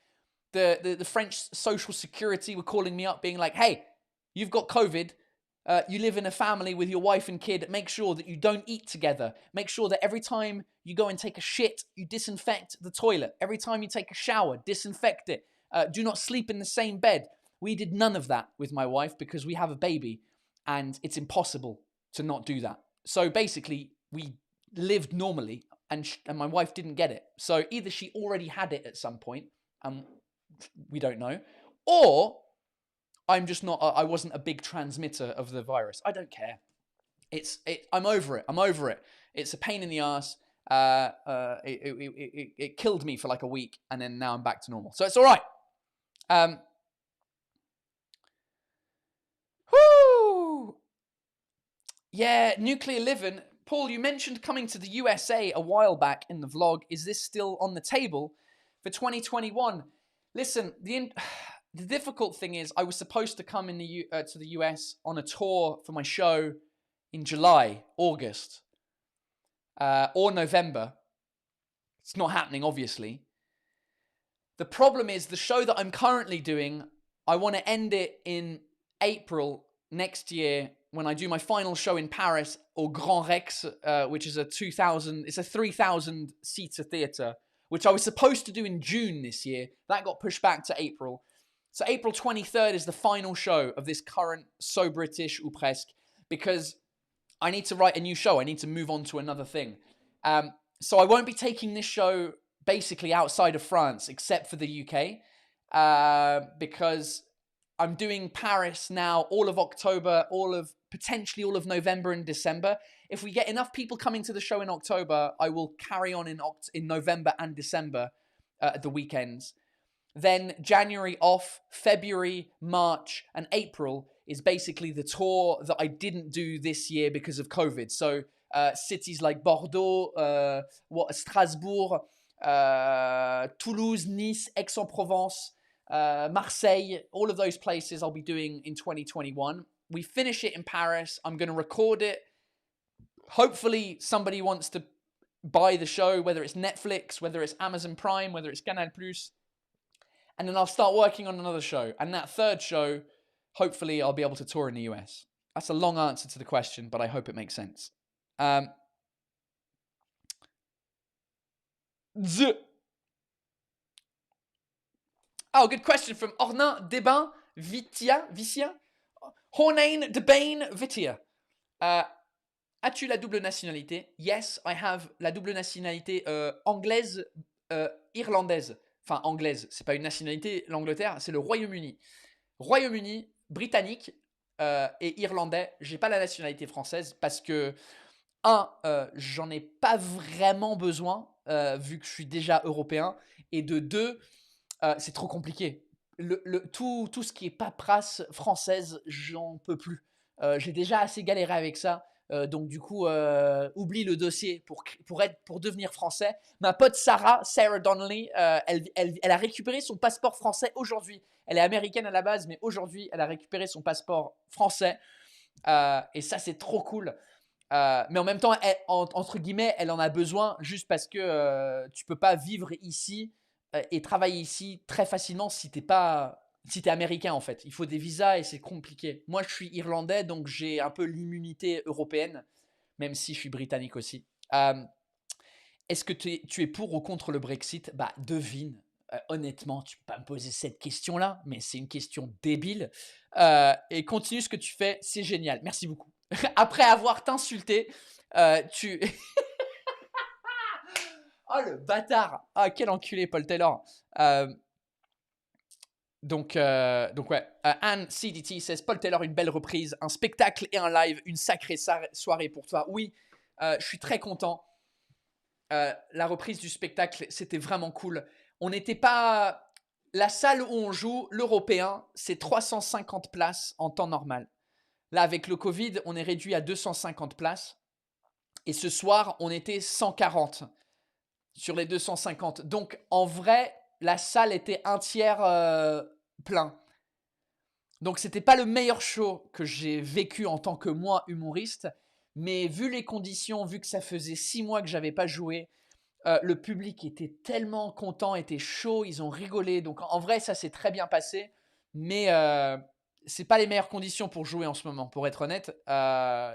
The French social security were calling me up being like, hey, you've got COVID. You live in a family with your wife and kid. Make sure that you don't eat together. Make sure that every time you go and take a shit, you disinfect the toilet. Every time you take a shower, disinfect it. Do not sleep in the same bed. We did none of that with my wife because we have a baby. And it's impossible to not do that. So basically, we lived normally, and my wife didn't get it. So either she already had it at some point, and we don't know, or I'm just not. I wasn't a big transmitter of the virus. I don't care. I'm over it. I'm over it. It's a pain in the ass. It killed me for like a week, and then now I'm back to normal. So it's all right. Yeah, Nuclear Living. Paul, you mentioned coming to the USA a while back in the vlog. Is this still on the table for 2021? Listen, the difficult thing is I was supposed to come to the US on a tour for my show in July, August, or November. It's not happening, obviously. The problem is the show that I'm currently doing, I want to end it in April next year when I do my final show in Paris or Grand Rex, which is a 3,000 seater theatre, which I was supposed to do in June this year. That got pushed back to April. So April 23rd is the final show of this current So British ou Presque, because I need to write a new show. I need to move on to another thing. So I won't be taking this show basically outside of France, except for the UK. because I'm doing Paris now all of October, potentially all of November and December. If we get enough people coming to the show in October, I will carry on in November and December at the weekends. Then January off, February, March, and April is basically the tour that I didn't do this year because of COVID. So cities like Bordeaux, Strasbourg, Toulouse, Nice, Aix-en-Provence, Marseille, all of those places I'll be doing in 2021. We finish it in Paris. I'm going to record it. Hopefully somebody wants to buy the show, whether it's Netflix, whether it's Amazon Prime, whether it's Canal+. And then I'll start working on another show. And that third show, hopefully I'll be able to tour in the US. That's a long answer to the question, but I hope it makes sense. Oh, good question from Ornain Debain Vitia. Hornain Debain Vitia. As-tu la double nationalité? Yes, I have la double nationalité anglaise, irlandaise. Enfin, anglaise, c'est pas une nationalité, l'Angleterre, c'est le Royaume-Uni. Royaume-Uni, britannique et irlandais. J'ai pas la nationalité française parce que, j'en ai pas vraiment besoin vu que je suis déjà européen. Et de deux, c'est trop compliqué. Tout ce qui est paperasse française, j'en peux plus. J'ai déjà assez galéré avec ça. Donc du coup, oublie le dossier pour devenir français. Ma pote Sarah Donnelly, elle a récupéré son passeport français aujourd'hui. Elle est américaine à la base, mais aujourd'hui, elle a récupéré son passeport français. Et ça, c'est trop cool. Mais en même temps, entre guillemets, elle en a besoin juste parce que tu peux pas vivre ici et travailler ici très facilement si t'es américain en fait. Il faut des visas et c'est compliqué. Moi, je suis irlandais, donc j'ai un peu l'immunité européenne, même si je suis britannique aussi. Est-ce que tu es pour ou contre le Brexit? Bah, devine. Honnêtement, tu peux pas me poser cette question-là, mais c'est une question débile. Et continue ce que tu fais, c'est génial. Merci beaucoup. Après avoir t'insulté, tu... Oh le bâtard! Ah, quel enculé, Paul Taylor. Donc ouais. Anne CDT says Paul Taylor, une belle reprise, un spectacle et un live, une sacrée soirée pour toi. Oui, je suis très content. La reprise du spectacle, c'était vraiment cool. On n'était pas... La salle où on joue, l'Européen, c'est 350 places en temps normal. Là, avec le Covid, on est réduit à 250 places. Et ce soir, on était 140 sur les 250. Donc, en vrai, la salle était un tiers plein. Donc, c'était pas le meilleur show que j'ai vécu en tant que moi, humoriste. Mais vu les conditions, vu que ça faisait 6 mois que j'avais pas joué, le public était tellement content, était chaud, ils ont rigolé. Donc, en vrai, ça s'est très bien passé. Mais c'est pas les meilleures conditions pour jouer en ce moment, pour être honnête.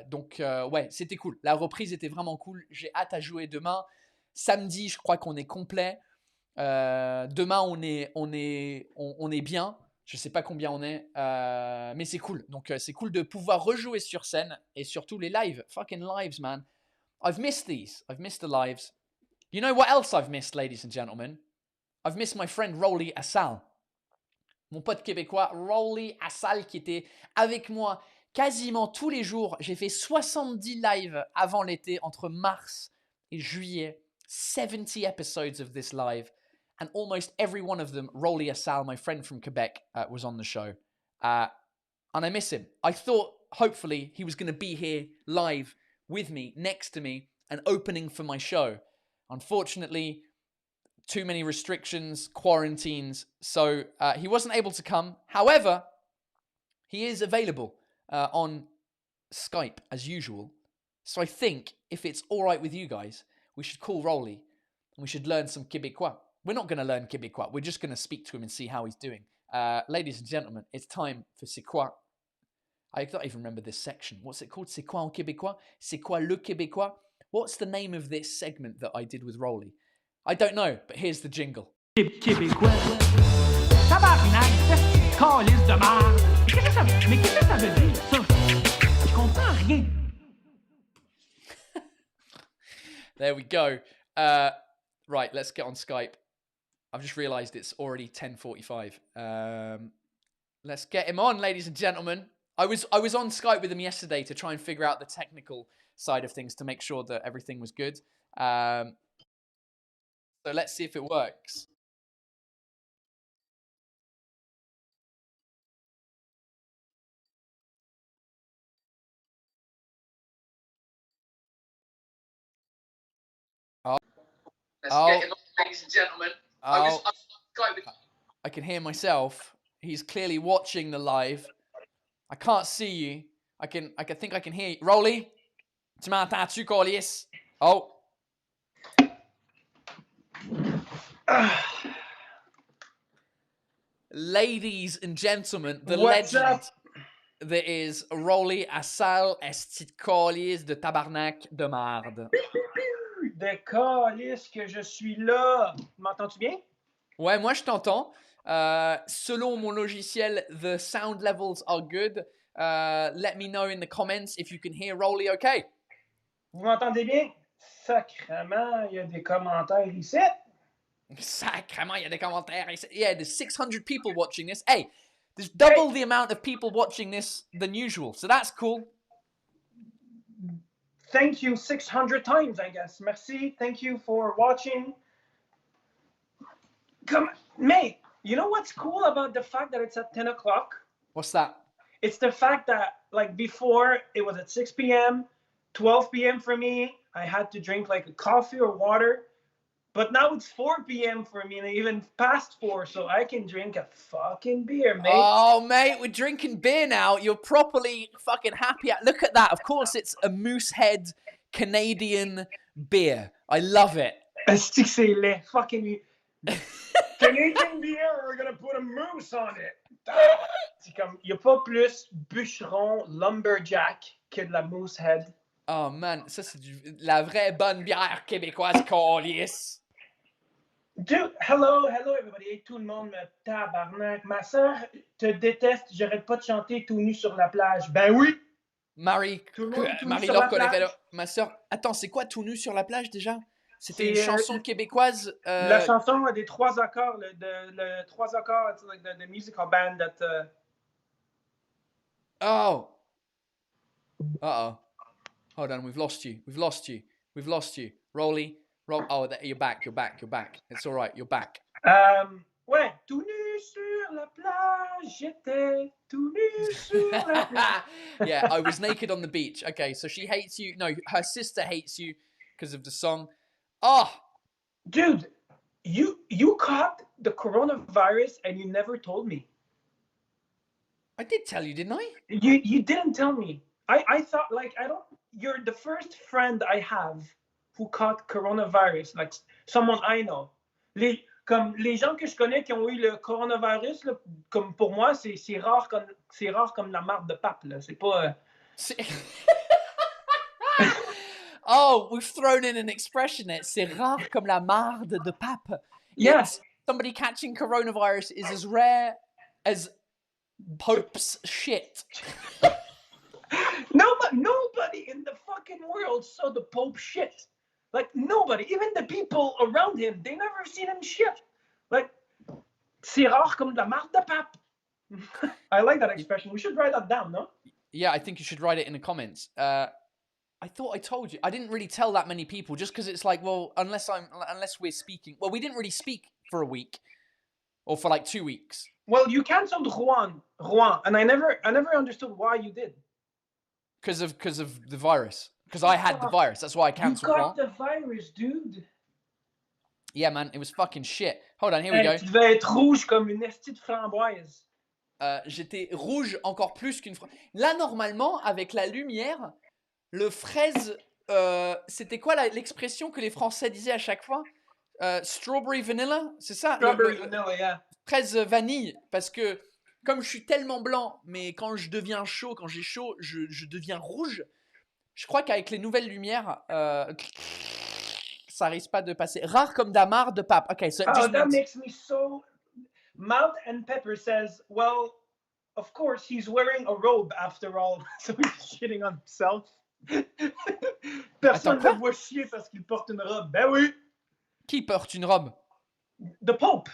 Donc, ouais, c'était cool. La reprise était vraiment cool. J'ai hâte à jouer demain. Samedi, je crois qu'on est complet. Demain, on est bien. Je sais pas combien on est, mais c'est cool. Donc, c'est cool de pouvoir rejouer sur scène et surtout les lives. Fucking lives, man. I've missed these. I've missed the lives. You know what else I've missed, ladies and gentlemen? I've missed my friend Rolly Assal. Mon pote québécois, Rolly Assal, qui était avec moi quasiment tous les jours. J'ai fait 70 lives avant l'été, entre mars et juillet. 70 episodes of this live. And almost every one of them, Rolly Assal, my friend from Quebec, was on the show. And I miss him. I thought, hopefully, he was going to be here live with me, next to me, and opening for my show. Unfortunately, too many restrictions, quarantines, so he wasn't able to come. However, he is available on Skype as usual. So I think if it's all right with you guys, we should call Rolly and we should learn some Québécois. We're not going to learn Québécois. We're just going to speak to him and see how he's doing. Ladies and gentlemen, it's time for C'est quoi? I don't even remember this section. What's it called? C'est quoi en Québécois? C'est quoi le Québécois? What's the name of this segment that I did with Rolly? I don't know, but here's the jingle. Québécois. Tabarnak, calice de merde. Mais qu'est-ce que ça veut dire, ça? Je comprends rien. There we go. Right, let's get on Skype. I've just realized it's already 10:45. Let's get him on, ladies and gentlemen. I was on Skype with him yesterday to try and figure out the technical side of things to make sure that everything was good. So let's see if it works. Ladies and gentlemen. I can hear myself. He's clearly watching the live. I can't see you. I think I can hear you. Rolly, tu m'entends-tu, Colius? Oh. Ladies and gentlemen, the legend that is Rolly Assal Estit Colius de Tabarnak de Marde. De Colius que je suis là. M'entends-tu bien? Ouais, moi je t'entends. Selon mon logiciel, the sound levels are good. Let me know in the comments if you can hear Rolly okay. Vous m'entendez bien? Sacrement, il y a des commentaires ici. Sacrement, il y a des commentaires ici. Yeah, there's 600 people watching this. Hey, there's double the amount of people watching this than usual, so that's cool. Thank you 600 times, I guess. Merci. Thank you for watching. Come, mate, you know what's cool about the fact that it's at 10 o'clock? What's that? It's the fact that, like, before, it was at 6 p.m., 12 p.m. for me. I had to drink, like, a coffee or water. But now it's 4 p.m. for me, and even past 4, so I can drink a fucking beer, mate. Oh, mate, we're drinking beer now. You're properly fucking happy. Look at that. Of course, it's a Moosehead Canadian beer. I love it. Est-ce que c'est laid? Fucking Canadian beer, we're gonna put a moose on it. C'est comme, y a pas plus bûcheron lumberjack que de la Moosehead. Oh, man, ça, c'est la vraie bonne bière québécoise, Calice. Dude, hello everybody. Hey, tout le monde me tabarnak. Ma soeur te déteste, j'arrête pas de chanter tout nu sur la plage. Ben oui! Marie-Laure connaît. Ma soeur. Attends, c'est quoi tout nu sur la plage déjà? C'était une chanson québécoise. La chanson des 3 accords, le 3 accords, it's like the musical band that. Oh. Uh-oh. Hold on, we've lost you. Rolly. Oh, you're back. It's all right, you're back. Ouais, tout nu sur la plage, j'étais tout nu sur la plage. Yeah, I was naked on the beach. Okay, so she hates you. No, her sister hates you because of the song. Oh! Dude, you caught the coronavirus and you never told me. I did tell you, didn't I? You didn't tell me. I thought, like, you're the first friend I have who caught coronavirus, like someone I know. Comme les gens que je connais qui ont eu le coronavirus, là, comme pour moi, c'est rare comme la marde de pape, là. C'est pas. Oh, we've thrown in an expression there. C'est rare comme la marde de pape. Yes. Somebody catching coronavirus is as rare as Pope's shit. Nobody in the fucking world saw the Pope shit. Like, nobody, even the people around him, they never seen him shit. Like, c'est rare comme de la marde de pape. I like that expression. We should write that down, no? Yeah, I think you should write it in the comments. I thought I told you. I didn't really tell that many people just because it's like, well, unless we're speaking. Well, we didn't really speak for a week or for like 2 weeks. Well, you cancelled Rouen, and I never understood why you did. Because of the virus. Because I had the virus. That's why I cancelled You got the virus, dude. Yeah, man, it was fucking shit. Hold on, here we go. Tu devais être rouge comme une estie de framboise. J'étais rouge encore plus qu'une framboise. Là, normalement, avec la lumière, le fraise... c'était quoi l'expression que les Français disaient à chaque fois? Strawberry vanilla, c'est ça? Strawberry vanilla, yeah. Fraise vanille, parce que comme je suis tellement blanc, mais quand je deviens chaud, quand j'ai chaud, je deviens rouge. Je crois qu'avec les nouvelles lumières, ça risque pas de passer. Rare comme damar de pape. Okay, so that makes me so... Mouth and Pepper says, well, of course, he's wearing a robe after all, so he's shitting on himself. Personne ne le voit chier parce qu'il porte une robe. Ben oui! Qui porte une robe? The Pope.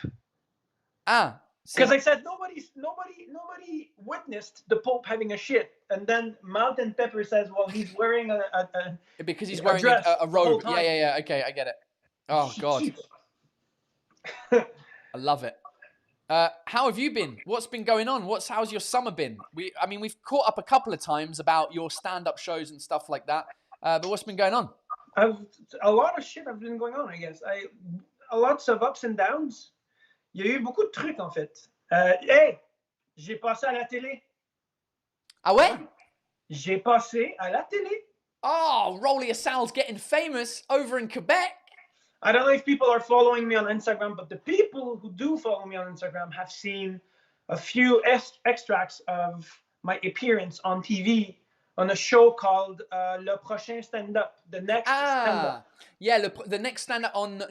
Ah, Because I said nobody witnessed the Pope having a shit, and then Malt and Pepper says, well, he's wearing because he's a wearing dress a the whole robe. time. Yeah. Okay, I get it. Oh God, I love it. How have you been? What's been going on? How's your summer been? We've caught up a couple of times about your stand-up shows and stuff like that. But what's been going on? A lot of shit has been going on, I guess. Lots of ups and downs. Il y a eu beaucoup de trucs, en fait. Hey, j'ai passé à la télé. Ah ouais? J'ai passé à la télé. Oh, Rolly Sal's getting famous over in Quebec. I don't know if people are following me on Instagram, but the people who do follow me on Instagram have seen a few extracts of my appearance on TV on a show called Le Prochain Stand-Up, the next stand-up. Yeah, the next stand-up on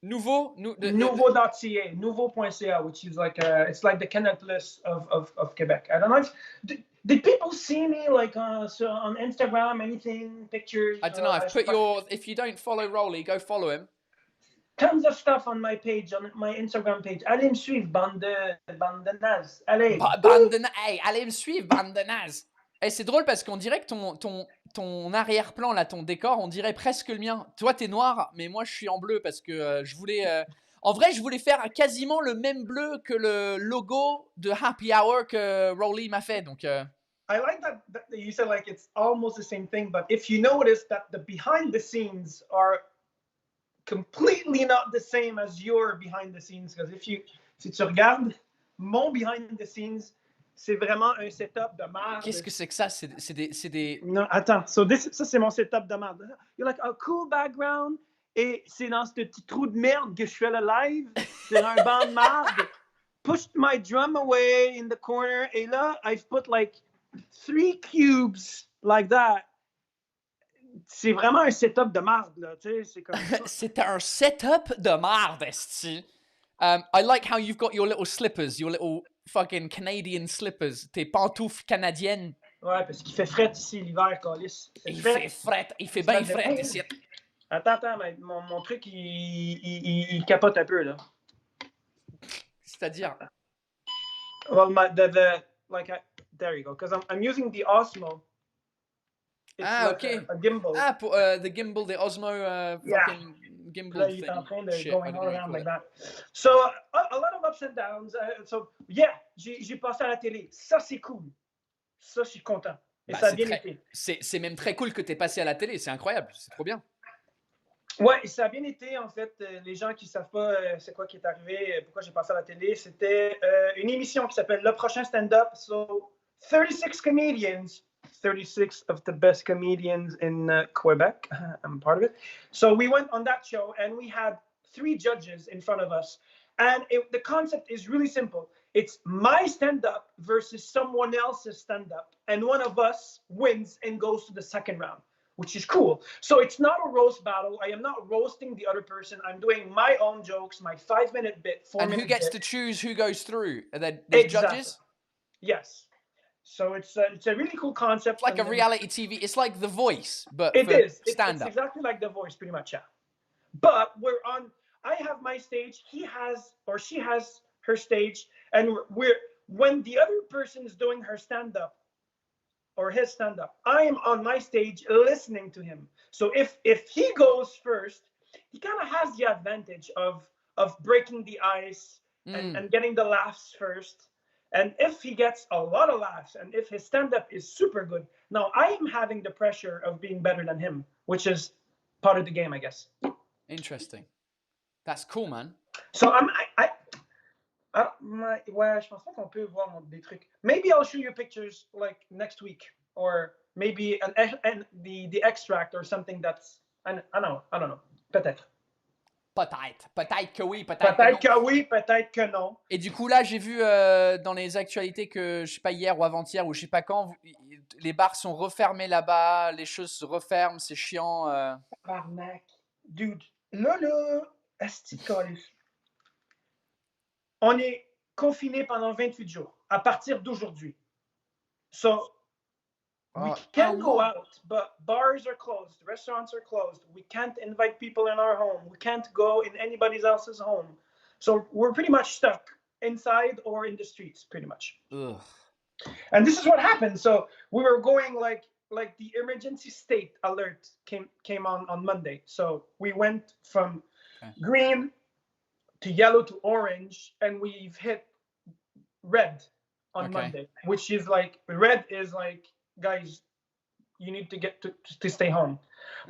Nouveau? Nouveau.ca, nouveau.ca, which is like it's like the Canal Plus of Quebec. I don't know if did people see me like so on Instagram, anything, pictures? I don't know. If you don't follow Rolly, go follow him. Tons of stuff on my page, on my Instagram page. Allez me suivre, bande de nazes. Allez. Allez me suivre, bande de nazes. Et c'est drôle parce qu'on dirait que ton arrière-plan, là, ton décor, on dirait presque le mien. Toi, t'es noir, mais moi, je suis en bleu parce que je voulais... En vrai, je voulais faire quasiment le même bleu que le logo de Happy Hour que Rolly m'a fait. Donc, I like that you said like it's almost the same thing, but if you notice that the behind the scenes are completely not the same as your behind the scenes, because si tu regardes mon behind the scenes, c'est vraiment un setup de merde. Qu'est-ce que c'est que ça? C'est des... Non, attends. Ça, c'est mon setup de merde. You're like a cool background. Et c'est dans ce petit trou de merde que je fais le live. C'est un banc de merde. Pushed my drum away in the corner. Et là, I've put like 3 cubes like that. C'est vraiment un setup de merde, là. Tu sais, c'est comme ça. C'est un setup de merde, esti. I like how you've got your little slippers, your little fucking Canadian slippers, tes pantoufles canadiennes. Ouais, parce qu'il fait fret ici l'hiver, câlisse. Il fait bien fret ici. Attends, mais mon truc, il capote un peu, là. C'est-à-dire? Well, there you go, because I'm using the Osmo. It's okay. A gimbal. Pour the gimbal, the Osmo fucking gimbal là, thing. il est en train de Shit, going all around like that. So, a lot of ups and downs. So, yeah, j'ai passé à la télé. Ça, c'est cool. Ça, je suis content. Et ça a bien été. C'est même très cool que tu es passé à la télé. C'est incroyable. C'est trop bien. Ouais, ça a bien été, en fait. Les gens qui ne savent pas c'est quoi qui est arrivé, pourquoi j'ai passé à la télé, c'était une émission qui s'appelle Le Prochain Stand-Up. So, 36 comedians. 36 of the best comedians in Quebec. I'm part of it. So we went on that show and we had 3 judges in front of us. And the concept is really simple. It's my stand-up versus someone else's stand-up. And one of us wins and goes to the second round, which is cool. So it's not a roast battle. I am not roasting the other person. I'm doing my own jokes, my 5-minute bit, 4-minute bit. And who gets to choose who goes through? Are there judges? Yes. So it's a really cool concept. It's like a reality TV. It's like The Voice, but it for is. stand-up. It's exactly like The Voice, pretty much, yeah. But I have my stage. He has, or she has her stage. And when the other person is doing her stand-up or his stand-up, I am on my stage listening to him. So if he goes first, he kind of has the advantage of breaking the ice and getting the laughs first. And if he gets a lot of laughs and if his stand-up is super good, now I am having the pressure of being better than him, which is part of the game, I guess. Interesting. That's cool, man. So ouais, je pense pas qu'on peut voir des trucs. Maybe I'll show you pictures like next week, or maybe the extract or something that's I don't know. Peut-être. Peut-être que oui, peut-être que oui, peut-être que non. Et du coup là, j'ai vu dans les actualités que je sais pas hier ou avant-hier ou je sais pas quand, les bars sont refermés là-bas, les choses se referment, c'est chiant. Arnaque, dude. Là, asti de calice. On est confiné pendant 28 jours à partir d'aujourd'hui. So we can't go out, but bars are closed, restaurants are closed. We can't invite people in our home. We can't go in anybody else's home. So we're pretty much stuck inside or in the streets, pretty much. Ugh. And this is what happened. So we were going like the emergency state alert came on Monday. So we went from green to yellow to orange, and we've hit red on Monday, which is like, red is like, guys, you need to get to stay home.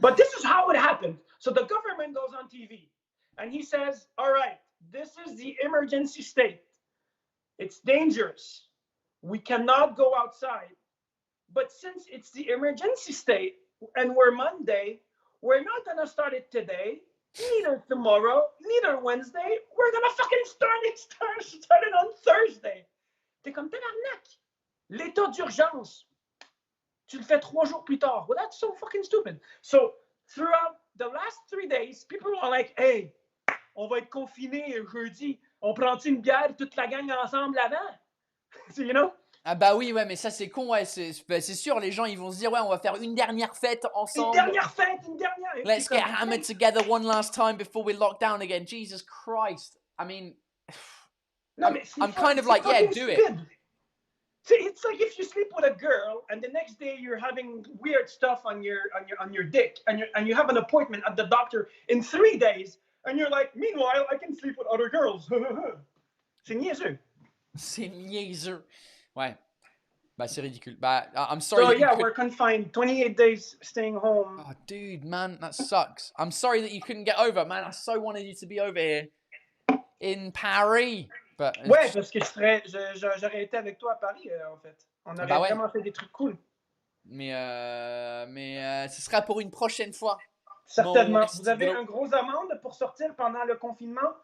But this is how it happened. So the government goes on TV and he says, all right, this is the emergency state. It's dangerous. We cannot go outside. But since it's the emergency state and we're Monday, we're not going to start it today, neither tomorrow, neither Wednesday. We're going to fucking start it on Thursday. T'es comme tabarnak. L'état d'urgence. Tu le fais 3 jours plus tard. Well, that's so fucking stupid. So throughout the last 3 days, people are like, hey, on va être confinés jeudi. On prend-tu une bière toute la gang ensemble avant? So, you know? Ah bah oui, ouais, mais ça c'est con, ouais, c'est sûr, les gens ils vont se dire, ouais, on va faire une dernière fête ensemble. Une dernière fête, une dernière. Let's get hammered together one last time before we lock down again. Jesus Christ. I mean, I'm kind of like, yeah, do it. See, it's like if you sleep with a girl and the next day you're having weird stuff on your dick and you have an appointment at the doctor in 3 days and you're like, meanwhile, I can sleep with other girls. C'est niaiseux. C'est niaiseux. Ouais. Bah, c'est ridicule. Bah, I'm sorry. So, yeah, we're confined. 28 days staying home. Oh, dude, man, that sucks. I'm sorry that you couldn't get over, man. I so wanted you to be over here in Paris. But ouais, parce que j'aurais été avec toi à Paris, en fait. On aurait vraiment fait des trucs cool. Mais ce sera pour une prochaine fois. Certainement. Vous avez un gros amende pour sortir pendant le confinement.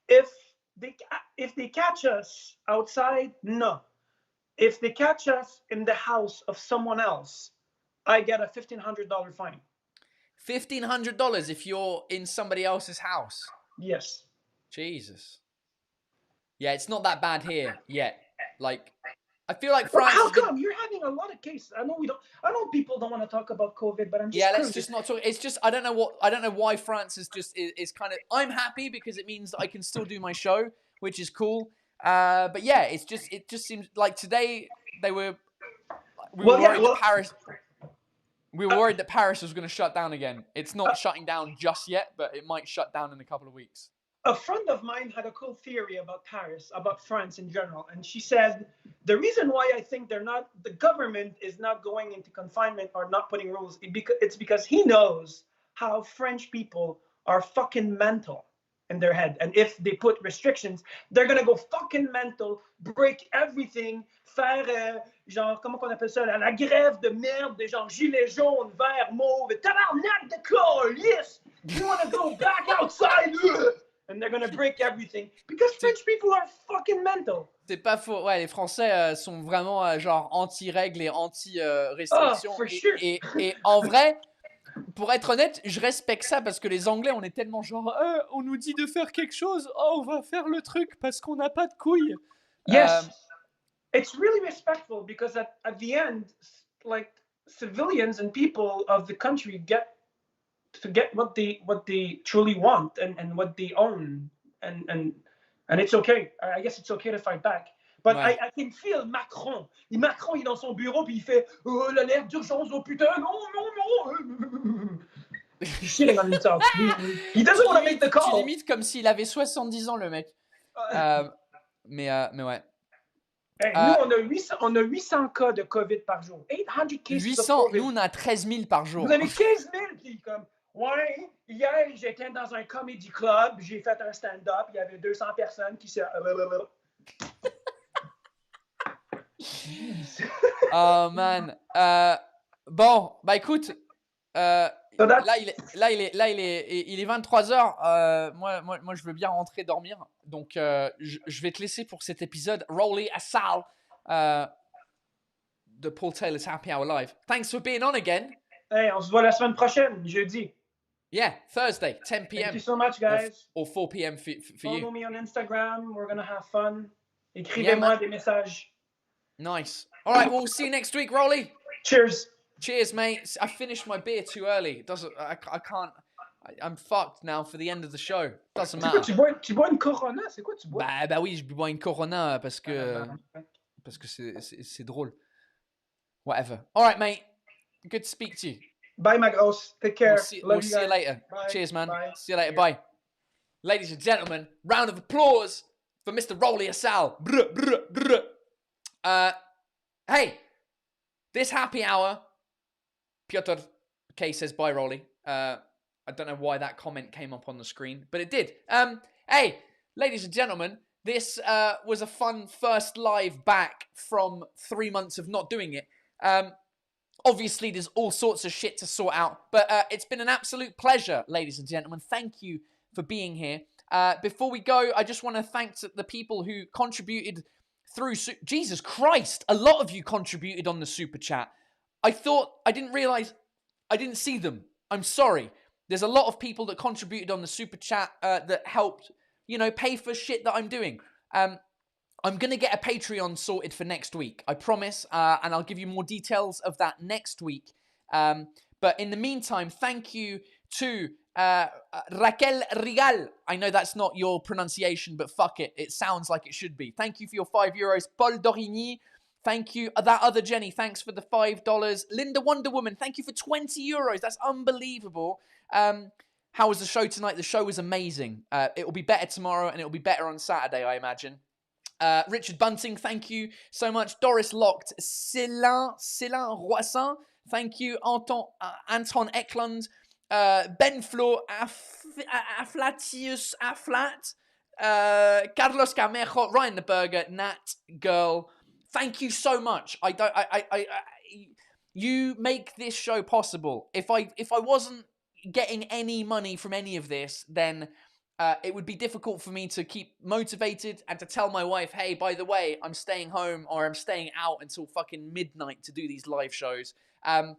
If they catch us outside, no. If they catch us in the house of someone else, I get a $1,500 fine. $1,500 if you're in somebody else's house? Yes. Jesus. Yeah, it's not that bad here yet. Like, I feel like France. How come you're having a lot of cases? I know people don't want to talk about COVID, but I'm just let's just not talk. It's just I don't know why France is kind of. I'm happy because it means that I can still do my show, which is cool. But yeah, it just seems like today we were worried that Paris. We were worried that Paris was going to shut down again. It's not shutting down just yet, but it might shut down in a couple of weeks. A friend of mine had a cool theory about Paris, about France in general, and she said the reason why I think the government is not going into confinement or not putting rules, it's because he knows how French people are fucking mental in their head, and if they put restrictions, they're gonna go fucking mental, break everything, faire genre comment qu'on appelle ça, la grève de merde, de genre gilet jaune, vert, mauve, tabarnak de calice, you wanna go back outside. And they're gonna break everything because French people are fucking mental. C'est pas faux. Ouais, les Français sont vraiment genre anti-règles et anti-restrictions. Oh, for sure. Et en vrai, pour être honnête, je respecte ça parce que les Anglais, on est tellement genre, on nous dit de faire quelque chose, on va faire le truc parce qu'on n'a pas de couilles. Yes, it's really respectful because at the end, like civilians and people of the country get what they truly want and what they own and it's okay. I guess it's okay to fight back. But I can feel Macron. Macron, il est dans son bureau puis il fait l'alerte d'urgence, oh putain, non. He's shitting on himself. He doesn't want to make the call. Tu limites comme s'il avait 70 ans le mec. Mais ouais. Hey, nous, on a 800 cas de COVID par jour. 800 cases 800, of COVID. nous on a 13 000 par jour. Vous avez 15 000 puis comme ouais, hier j'étais dans un comedy club, j'ai fait un stand-up, il y avait 200 personnes qui se. Oh man. Bon, bah écoute, là il est 23h. Moi je veux bien rentrer dormir. Donc je vais te laisser pour cet épisode. Rolly Assal de Paul Taylor's Happy Hour Live. Thanks for being on again. Hey, on se voit la semaine prochaine, jeudi. Yeah, Thursday, 10 p.m. Thank you so much, guys. Or 4 p.m. for Follow you. me on Instagram. We're gonna have fun. Écrivez-moi des messages. Nice. All right, we'll see you next week, Rolly. Cheers. Cheers, mate. I finished my beer too early. It doesn't. I can't. I'm fucked now for the end of the show. Doesn't C'est quoi, matter. tu bois une Corona? C'est quoi tu bois? Bah oui, je bois une Corona parce que c'est drôle. Whatever. All right, mate. Good to speak to you. Bye, my gross. Take care. We'll see you later. Bye. Cheers, man. Bye. See you later. Bye. Ladies and gentlemen, round of applause for Mr. Rolly Asal. Hey, this happy hour. Piotr K says bye, Rolly. I don't know why that comment came up on the screen, but it did. Hey, ladies and gentlemen, this was a fun first live back from 3 months of not doing it. Obviously, there's all sorts of shit to sort out, but it's been an absolute pleasure, ladies and gentlemen. Thank you for being here. Before we go, I just want to thank the people who contributed through... Jesus Christ! A lot of you contributed on the Super Chat. I didn't realize... I didn't see them. I'm sorry. There's a lot of people that contributed on the Super Chat that helped, pay for shit that I'm doing. I'm going to get a Patreon sorted for next week, I promise, and I'll give you more details of that next week. But in the meantime, thank you to Raquel Rigal. I know that's not your pronunciation, but fuck it. It sounds like it should be. Thank you for your €5. Paul Dorigny, thank you. That other Jenny, thanks for the $5. Linda Wonder Woman, thank you for €20. That's unbelievable. How was the show tonight? The show was amazing. It will be better tomorrow, and it will be better on Saturday, I imagine. Richard Bunting, thank you so much. Doris Locked, Céline Roissin, thank you. Anton Eklund, Ben Flo, Aflatius Aflat, Carlos Camejo, Ryan the Burger, Nat Girl. Thank you so much. You make this show possible. If I wasn't getting any money from any of this, then it would be difficult for me to keep motivated and to tell my wife, hey, by the way, I'm staying home or I'm staying out until fucking midnight to do these live shows. And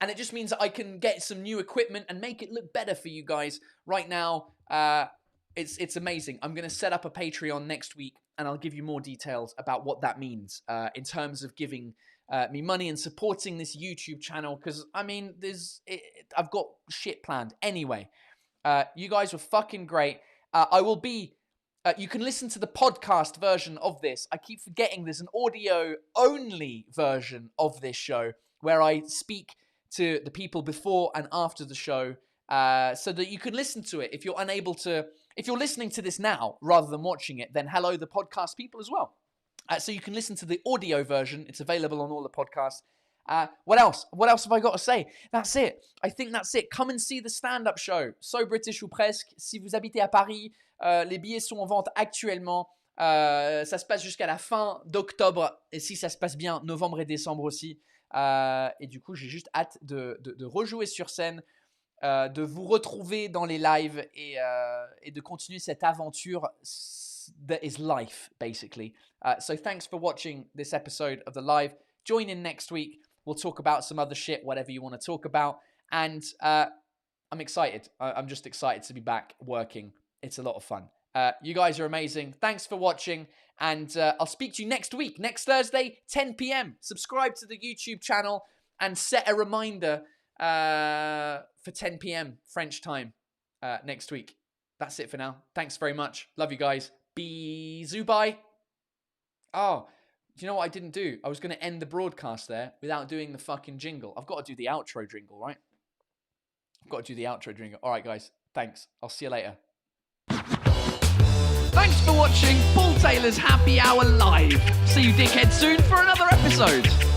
it just means that I can get some new equipment and make it look better for you guys. Right now, it's amazing. I'm going to set up a Patreon next week and I'll give you more details about what that means in terms of giving me money and supporting this YouTube channel. Because, I mean, I've got shit planned. Anyway, you guys were fucking great. I will be... you can listen to the podcast version of this. I keep forgetting there's an audio-only version of this show where I speak to the people before and after the show so that you can listen to it. If you're unable to... If you're listening to this now rather than watching it, then hello, the podcast people as well. So you can listen to the audio version. It's available on all the podcasts. What else? What else have I got to say? That's it. I think that's it. Come and see the stand-up show. So British ou presque. Si vous habitez à Paris, les billets sont en vente actuellement. Ça se passe jusqu'à la fin d'octobre. Et si ça se passe bien, novembre et décembre aussi. Et du coup, j'ai juste hâte de rejouer sur scène, de vous retrouver dans les lives et de continuer cette aventure that is life, basically. So thanks for watching this episode of the live. Join in next week. We'll talk about some other shit, whatever you want to talk about. And I'm excited. I'm just excited to be back working. It's a lot of fun. You guys are amazing. Thanks for watching. And I'll speak to you next week. Next Thursday, 10 p.m. Subscribe to the YouTube channel and set a reminder for 10 p.m. French time next week. That's it for now. Thanks very much. Love you guys. Bisous. Bye. Oh, do you know what I didn't do? I was going to end the broadcast there without doing the fucking jingle. I've got to do the outro jingle, right? I've got to do the outro jingle. All right, guys. Thanks. I'll see you later. Thanks for watching Paul Taylor's Happy Hour Live. See you dickheads soon for another episode.